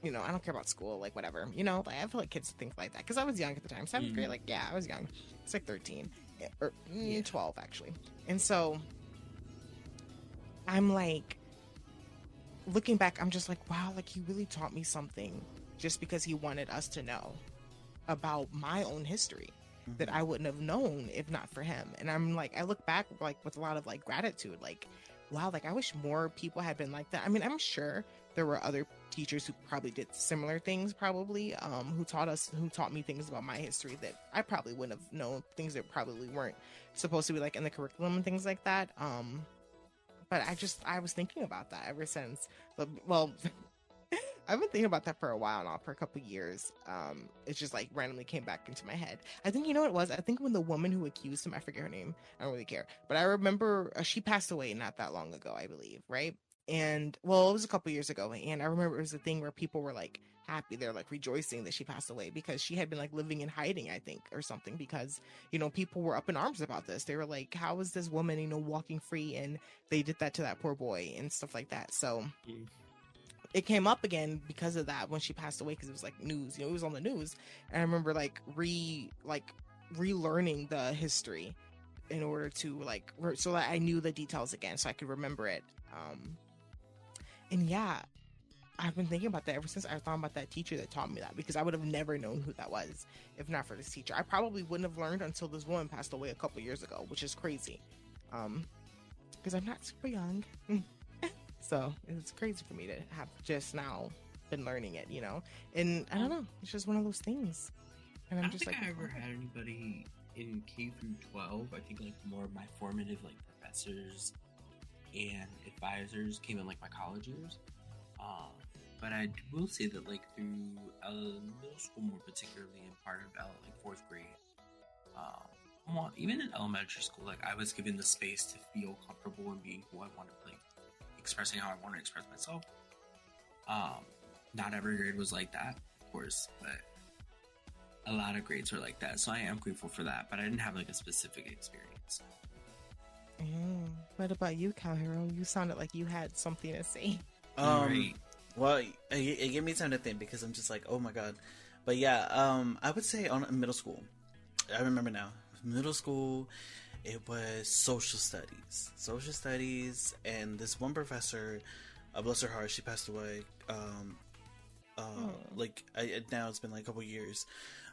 you know, I don't care about school, like, whatever, you know, like, I feel like kids think like that because I was young at the time. 7th grade, like, yeah, I was young. It's like 13 or 12 actually. And so I'm like, looking back, I'm just like, wow, like, he really taught me something just because he wanted us to know about my own history that I wouldn't have known if not for him. And I'm like, I look back like with a lot of like gratitude, like, wow, like, I wish more people had been like that. I mean, I'm sure there were other teachers who probably did similar things, probably, who taught me things about my history that I probably wouldn't have known, things that probably weren't supposed to be like in the curriculum and things like that. But I was thinking about that ever since. But, well, I've been thinking about that for a while now, for a couple of years. It's just like randomly came back into my head. I think, you know what it was? I think when the woman who accused him, I forget her name, I don't really care, but I remember she passed away not that long ago, I believe, right? And, well, it was a couple years ago, and I remember it was a thing where people were like happy, they're like rejoicing that she passed away because she had been like living in hiding, I think, or something, because, you know, people were up in arms about this. They were like, how is this woman, you know, walking free, and they did that to that poor boy and stuff like that. So it came up again because of that when she passed away, because it was like news, you know, it was on the news. And I remember like relearning the history in order to like so that I knew the details again, so I could remember it. And yeah, I've been thinking about that ever since I thought about that teacher that taught me that, because I would have never known who that was if not for this teacher. I probably wouldn't have learned until this woman passed away a couple years ago, which is crazy, because I'm not super young. So it's crazy for me to have just now been learning it, you know? And I don't know, it's just one of those things. And I'm I just don't think like, I ever had anybody in K through 12. I think like more of my formative like professors and advisors came in like my college years. But I will say that like through middle school, more particularly in part of like 4th grade, well, even in elementary school, like I was given the space to feel comfortable in being who I wanted, like expressing how I want to express myself. Not every grade was like that, of course, but a lot of grades were like that. So I am grateful for that, but I didn't have like a specific experience. What about you, Cal Hero? You sounded like you had something to say. Right. Well, it gave me time to think because I'm just like, oh my god. But yeah, I would say on middle school, I remember now, middle school, it was social studies, and this one professor, bless her heart, she passed away. Like now it's been like a couple years,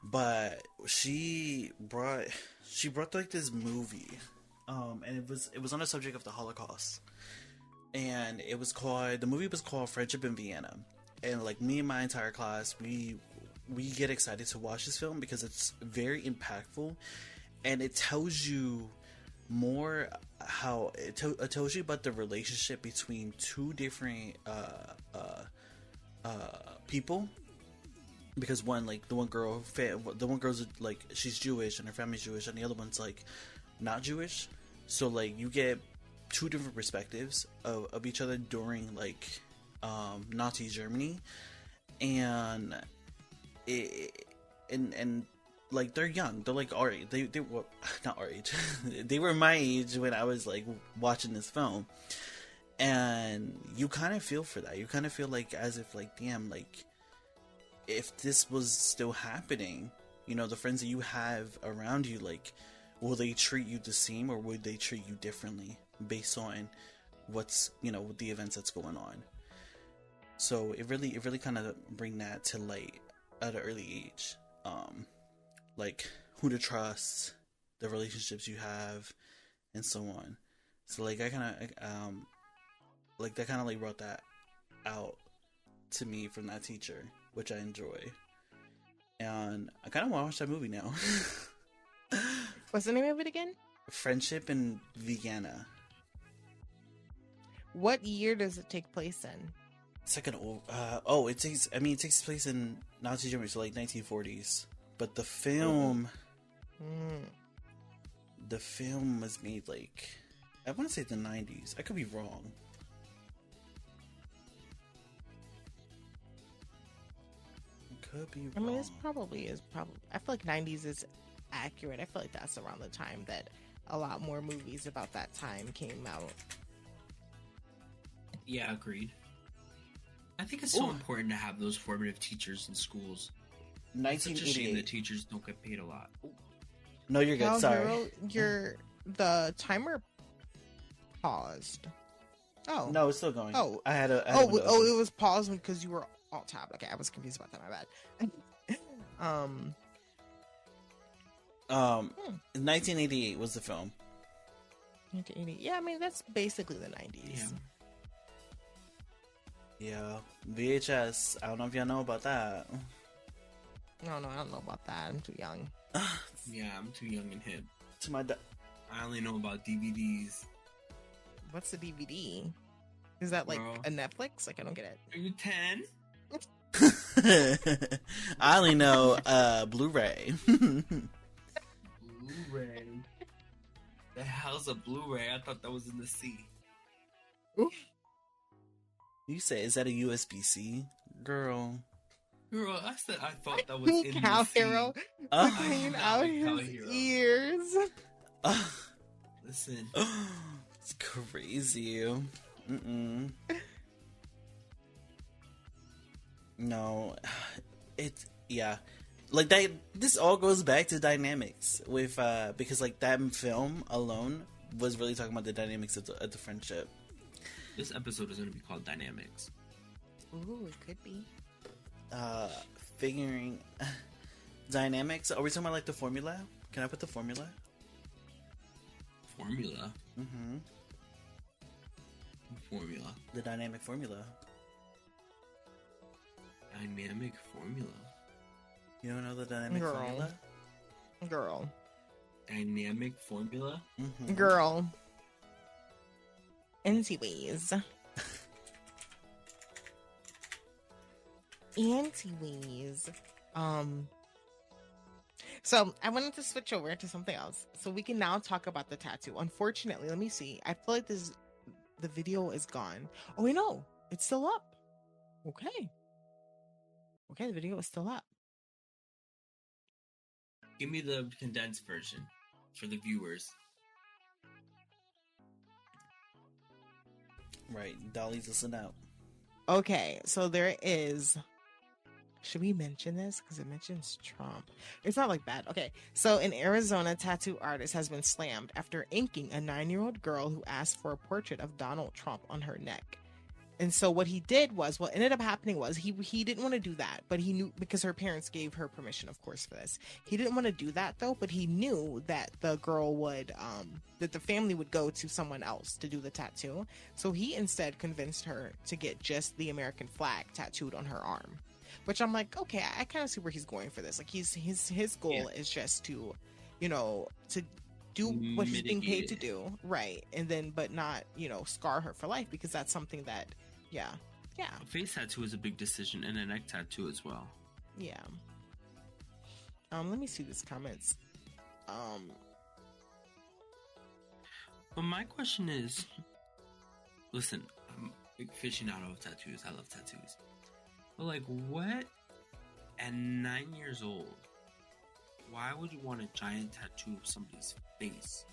but she brought like this movie, and it was on the subject of the Holocaust, and the movie was called Friendship in Vienna, and like me and my entire class, we get excited to watch this film because it's very impactful, and it tells you more how it tells you about the relationship between two different people, because one, like the one girl's like she's Jewish and her family's Jewish, and the other one's like not Jewish, so like you get two different perspectives of each other during like Nazi Germany, and like they're young, they're like our age, they were not our age they were my age when I was like watching this film, and you kind of feel for that. You kind of feel like as if like, damn, like if this was still happening, you know, the friends that you have around you, like will they treat you the same or would they treat you differently based on what's, you know, the events that's going on. So it really kind of bring that to light at an early age, like who to trust, the relationships you have, and so on. So like I kind of like that kind of like brought that out to me from that teacher, which I enjoy, and I kind of want to watch that movie now. What's the name of it again? Friendship in Vienna. What year does it take place in? It's like an old. It takes place in Nazi Germany, so like 1940s. But the film was made like, I want to say the 90s. I could be wrong. I mean, probably. I feel like 90s is accurate. I feel like that's around the time that a lot more movies about that time came out. Yeah, agreed. I think it's so important to have those formative teachers in schools. 1988. It's such a shame that teachers don't get paid a lot. Ooh. No, you're good. Sorry. The timer paused. Oh no, it's still going. Oh, I had a. It was paused because you were alt tab. Okay, I was confused about that. My bad. 1988 was the film. 1980. Yeah, I mean that's basically the 90s. Yeah, VHS. I don't know if y'all know about that. No, I don't know about that. I'm too young. Yeah, I'm too young and hip. I only know about DVDs. What's a DVD? Is that like a Netflix? Like, I don't get it. Are you 10? I only know Blu-ray. Blu-ray. The hell's a Blu-ray? I thought that was in the sea. Oof. You say, is that a USB-C? Girl, I said I thought that was in the sea. Hero clean out his ears. Listen. It's crazy. No, like that. This all goes back to dynamics with because like that film alone was really talking about the dynamics of the friendship. This episode is going to be called Dynamics. Ooh, it could be. Figuring dynamics. Are we talking about like the formula? Can I put the formula? Formula. Mm-hmm. Formula. The dynamic formula. Dynamic formula. You don't know the dynamic formula? Girl. Dynamic formula? Mm-hmm. Girl. Anyways. So I wanted to switch over to something else. So we can now talk about the tattoo. Unfortunately, let me see. I feel like the video is gone. Oh, wait, no. It's still up. Okay, the video is still up. Give me the condensed version for the viewers. Right, Dollies, listen out. Okay, so there is... Should we mention this? Because it mentions Trump. It's not like bad. Okay, so in Arizona, tattoo artist has been slammed after inking a 9-year-old girl who asked for a portrait of Donald Trump on her neck. And so what he did was, what ended up happening was he didn't want to do that, but he knew, because her parents gave her permission, of course, for this. He didn't want to do that though, but he knew that the girl would, that the family would go to someone else to do the tattoo. So he instead convinced her to get just the American flag tattooed on her arm, which I'm like, okay, I kind of see where he's going for this. Like his goal is just to, to do what he's being paid to do, right? And then, but not, scar her for life, because that's something that, yeah. A face tattoo is a big decision, and a neck tattoo as well. Yeah. Let me see these comments. But my question is, listen, I'm a big aficionado of tattoos. I love tattoos. But like, what? At 9 years old, why would you want a giant tattoo of somebody's face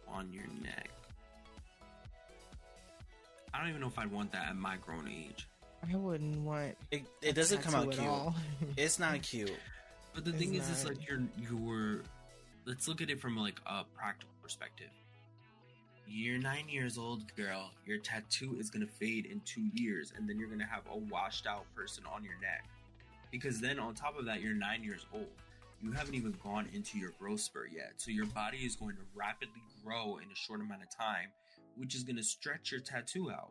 on your neck? I don't even know if I'd want that at my grown age. I wouldn't want it doesn't come out cute. It's not cute. But the thing is, it's like you're let's look at it from like a practical perspective. You're 9 years old, girl. Your tattoo is gonna fade in 2 years, and then you're gonna have a washed out person on your neck. Because then on top of that, you're 9 years old. You haven't even gone into your growth spurt yet. So your body is going to rapidly grow in a short amount of time, which is going to stretch your tattoo out.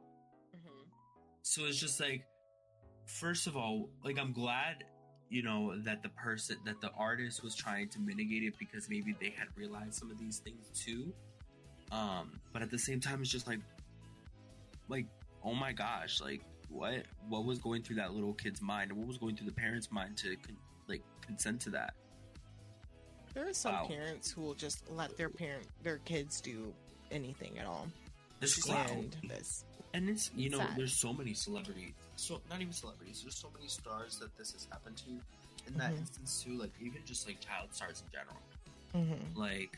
Mm-hmm. So it's just like, first of all, like, I'm glad, that the artist was trying to mitigate it, because maybe they had realized some of these things too. But at the same time, it's just like, oh my gosh, like, what was going through that little kid's mind, and what was going through the parents' mind to consent to that? There are some parents who will just let their kids do anything at all. This is and it's sad. There's so many celebrities, not even celebrities. There's so many stars that this has happened to. In that instance too, like even just like child stars in general, like.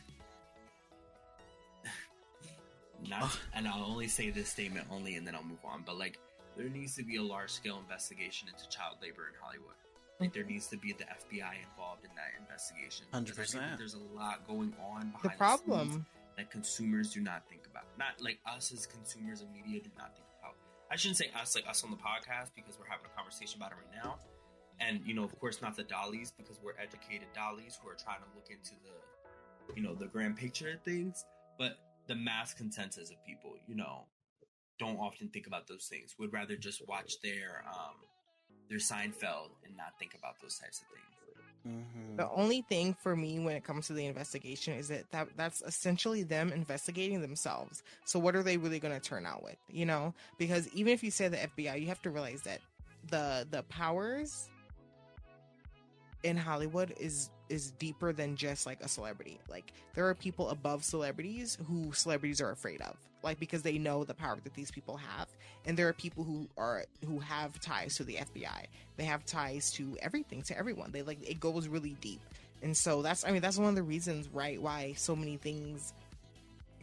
And I'll only say this statement only, and then I'll move on. But like, there needs to be a large-scale investigation into child labor in Hollywood. Like, there needs to be the FBI involved in that investigation. 100%. There's a lot going on behind the problem that consumers do not think about. Not like us as consumers of media do not think about. I shouldn't say us, like us on the podcast, because we're having a conversation about it right now. And of course, not the Dollies, because we're educated Dollies who are trying to look into the grand picture of things, but the mass consensus of people, don't often think about those things. Would rather just watch their Seinfeld and not think about those types of things. The only thing for me when it comes to the investigation is that's essentially them investigating themselves. So what are they really going to turn out with? Because even if you say the FBI, you have to realize that the powers in Hollywood is deeper than just like a celebrity. Like there are people above celebrities who celebrities are afraid of, like because they know the power that these people have. And there are people who have ties to the FBI. They have ties to everything, to everyone. They it goes really deep. And so that's one of the reasons, right, why so many things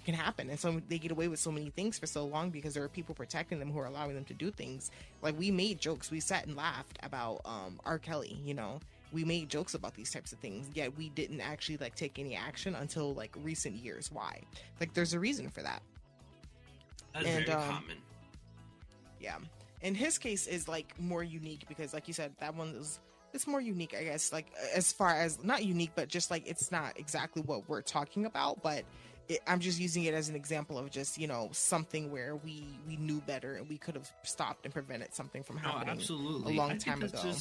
can happen, and so they get away with so many things for so long, because there are people protecting them who are allowing them to do things. Like we made jokes, we sat and laughed about R. Kelly, we made jokes about these types of things, yet we didn't actually take any action until recent years. Why? There's a reason for that. That's very common. Yeah. And his case is more unique because, like you said, that one it's more unique, I guess, as far as not unique, but just it's not exactly what we're talking about, but I'm just using it as an example of just, something where we knew better and we could have stopped and prevented something from happening absolutely. a long time ago.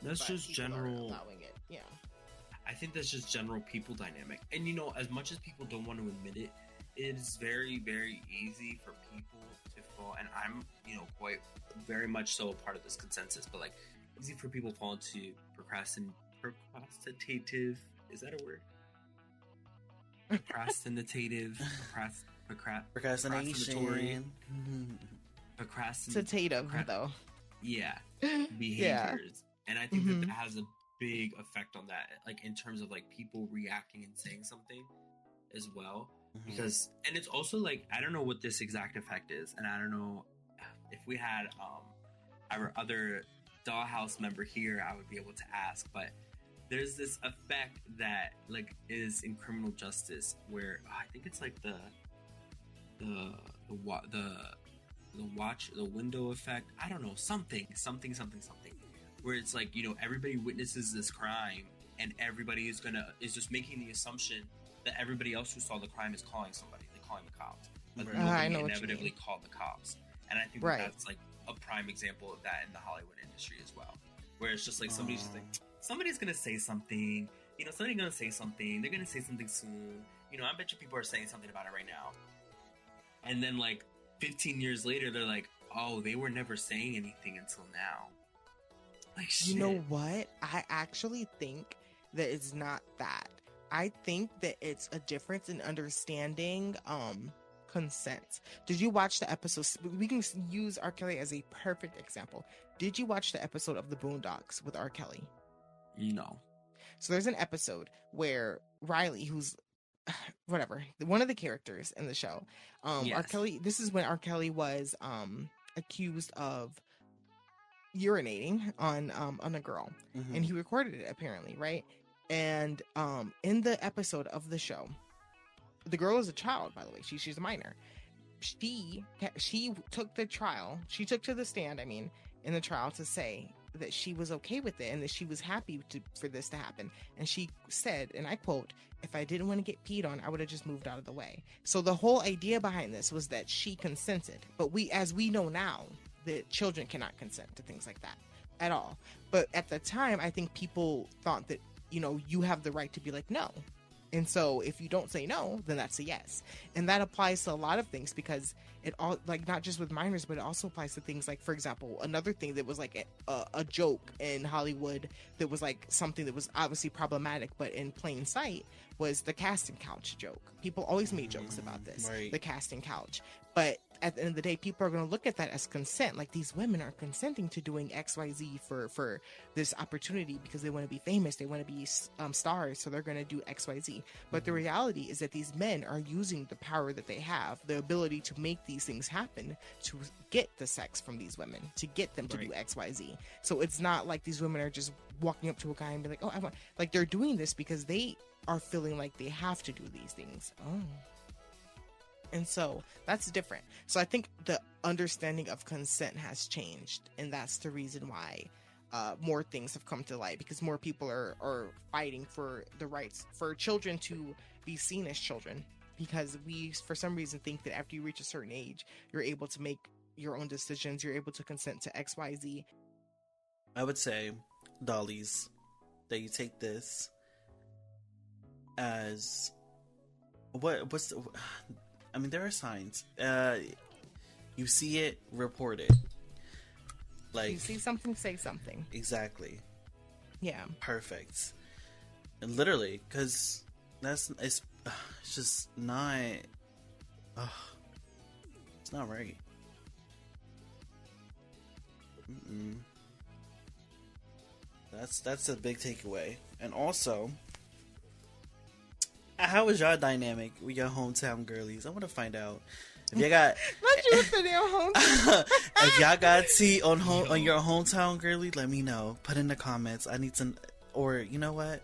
That's just general. Allowing it. Yeah. I think that's just general people dynamic. And, as much as people don't want to admit it, it is very, very easy for people to fall. And I'm, quite very much so a part of this consensus, but easy for people to fall into procrastinative. Is that a word? Procrastinative. Procrastination. Procrastinative, though. Yeah. Behaviors. Yeah. And I think that has a big effect on that, in terms of people reacting and saying something as well. Because, and it's also I don't know what this exact effect is, and I don't know if we had our other Dollhouse member here, I would be able to ask, but there's this effect that is in criminal justice where I think it's the window effect. I don't know, something. Where it's everybody witnesses this crime and everybody is just making the assumption that everybody else who saw the crime is calling somebody. They're calling the cops. But nobody inevitably called the cops. And I think that's a prime example of that in the Hollywood industry as well. Where it's just somebody's just somebody's gonna say something. Somebody's gonna say something. They're gonna say something soon. I bet you people are saying something about it right now. And then 15 years later, they're oh, they were never saying anything until now. Shit. You know what? I actually think that it's not that. I think that it's a difference in understanding consent. Did you watch the episode? We can use R. Kelly as a perfect example. Did you watch the episode of The Boondocks with R. Kelly? No. So there's an episode where Riley, who's whatever, one of the characters in the show, yes. R. Kelly, this is when R. Kelly was accused of urinating on a girl, and he recorded it apparently, right? And in the episode of the show, the girl is a child, by the way. She's a minor. She took to the stand, in the trial, to say that she was okay with it and that she was happy for this to happen. And she said, and I quote, "If I didn't want to get peed on, I would have just moved out of the way." So the whole idea behind this was that she consented. But as we know now, that children cannot consent to things like that at all. But at the time, I think people thought that, you have the right to be no. And so if you don't say no, then that's a yes. And that applies to a lot of things, because it all, like, not just with minors, but it also applies to things like, for example, another thing that was like a joke in Hollywood that was like something that was obviously problematic, but in plain sight, was the casting couch joke. People always made jokes about this, right. The casting couch. But at the end of the day, people are going to look at that as consent. Like, these women are consenting to doing XYZ for this opportunity because they want to be famous. They want to be stars. So they're going to do XYZ. But the reality is that these men are using the power that they have, the ability to make these things happen, to get the sex from these women, to get them to do XYZ. So it's not like these women are just walking up to a guy and be like, oh, I want, like, they're doing this because they are feeling like they have to do these things. Oh. And so that's different. So I think the understanding of consent has changed, and that's the reason why more things have come to light, because more people are fighting for the rights for children to be seen as children, because we, for some reason, think that after you reach a certain age, you're able to make your own decisions, you're able to consent to XYZ. I would say, Dollies, that you take this as what's the, I mean, there are signs. You see it, report it. Like, you see something, say something. Exactly. Yeah. Perfect. And literally, because it's just not. It's not right. Mm-mm. That's a big takeaway. And also, how is y'all dynamic with your hometown girlies? I want to find out. If y'all got, not you with your hometown. If y'all got tea on your hometown girly, let me know. Put in the comments. I need some, or you know what?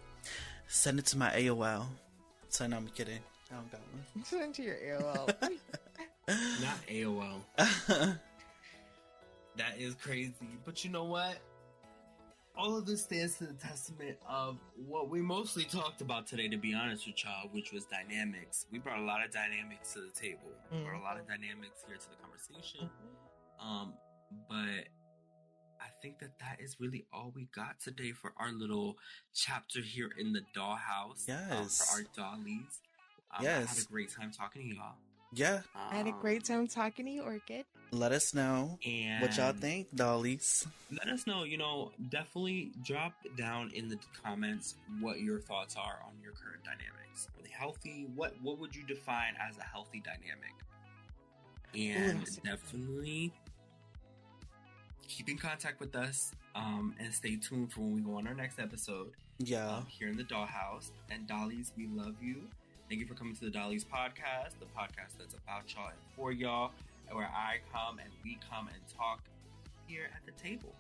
Send it to my AOL. So no, I'm kidding. I don't got one. Send it to your AOL. Not AOL. That is crazy. But you know what? All of this stands to the testament of what we mostly talked about today, to be honest with y'all, which was dynamics. We brought a lot of dynamics to the table. We brought a lot of dynamics here to the conversation. But I think that is really all we got today for our little chapter here in the Dollhouse. Yes. For our Dollies. Yes. I had a great time talking to y'all. Yeah. I had a great time talking to you, Orchid. Let us know what y'all think, Dollies. Let us know, definitely drop down in the comments what your thoughts are on your current dynamics. Are they healthy? What would you define as a healthy dynamic? And definitely keep in contact with us, and stay tuned for when we go on our next episode. Yeah. Here in the Dollhouse. And Dollies, we love you. Thank you for coming to the Dollies podcast, the podcast that's about y'all and for y'all, and where I come and we come and talk here at the table.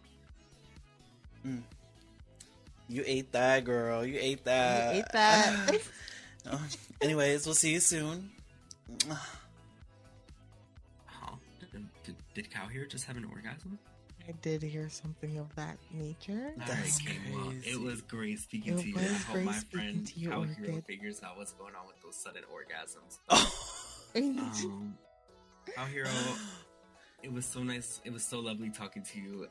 You ate that, girl. You ate that. You ate that. Anyways, we'll see you soon. Did Cow here just have an orgasm? I did hear something of that nature. That's crazy. Well, it was great speaking to you. I hope my friend Cow Hero Orchid figures out what's going on with those sudden orgasms. Cow Hero, it was so nice. It was so lovely talking to you.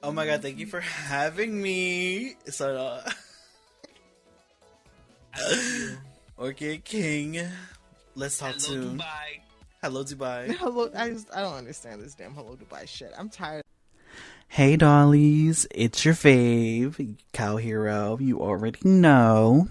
Oh my god, thank you for having me. So, Orchid King. Let's talk soon. Dubai. Hello, Dubai. Hello, I don't understand this damn Hello Dubai shit. I'm tired. Hey, Dollies. It's your fave, Cow Hero. You already know.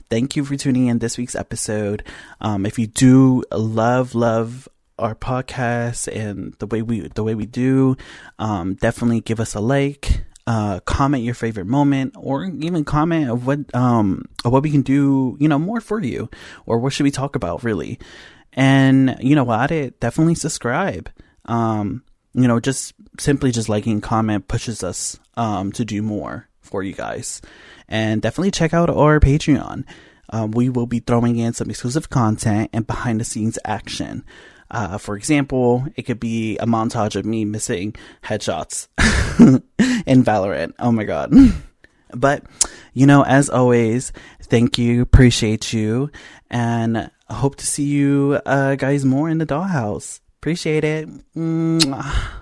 Thank you for tuning in this week's episode. If you do love our podcast and the way we do, definitely give us a like. Comment your favorite moment, or even comment of what we can do, more for you, or what should we talk about, really. And definitely subscribe. Just simply liking, comment pushes us to do more for you guys. And definitely check out our Patreon. We will be throwing in some exclusive content and behind the scenes action. For example, it could be a montage of me missing headshots in Valorant. Oh my god. But, as always, thank you, appreciate you, and I hope to see you guys more in the Dollhouse. Appreciate it. Mwah.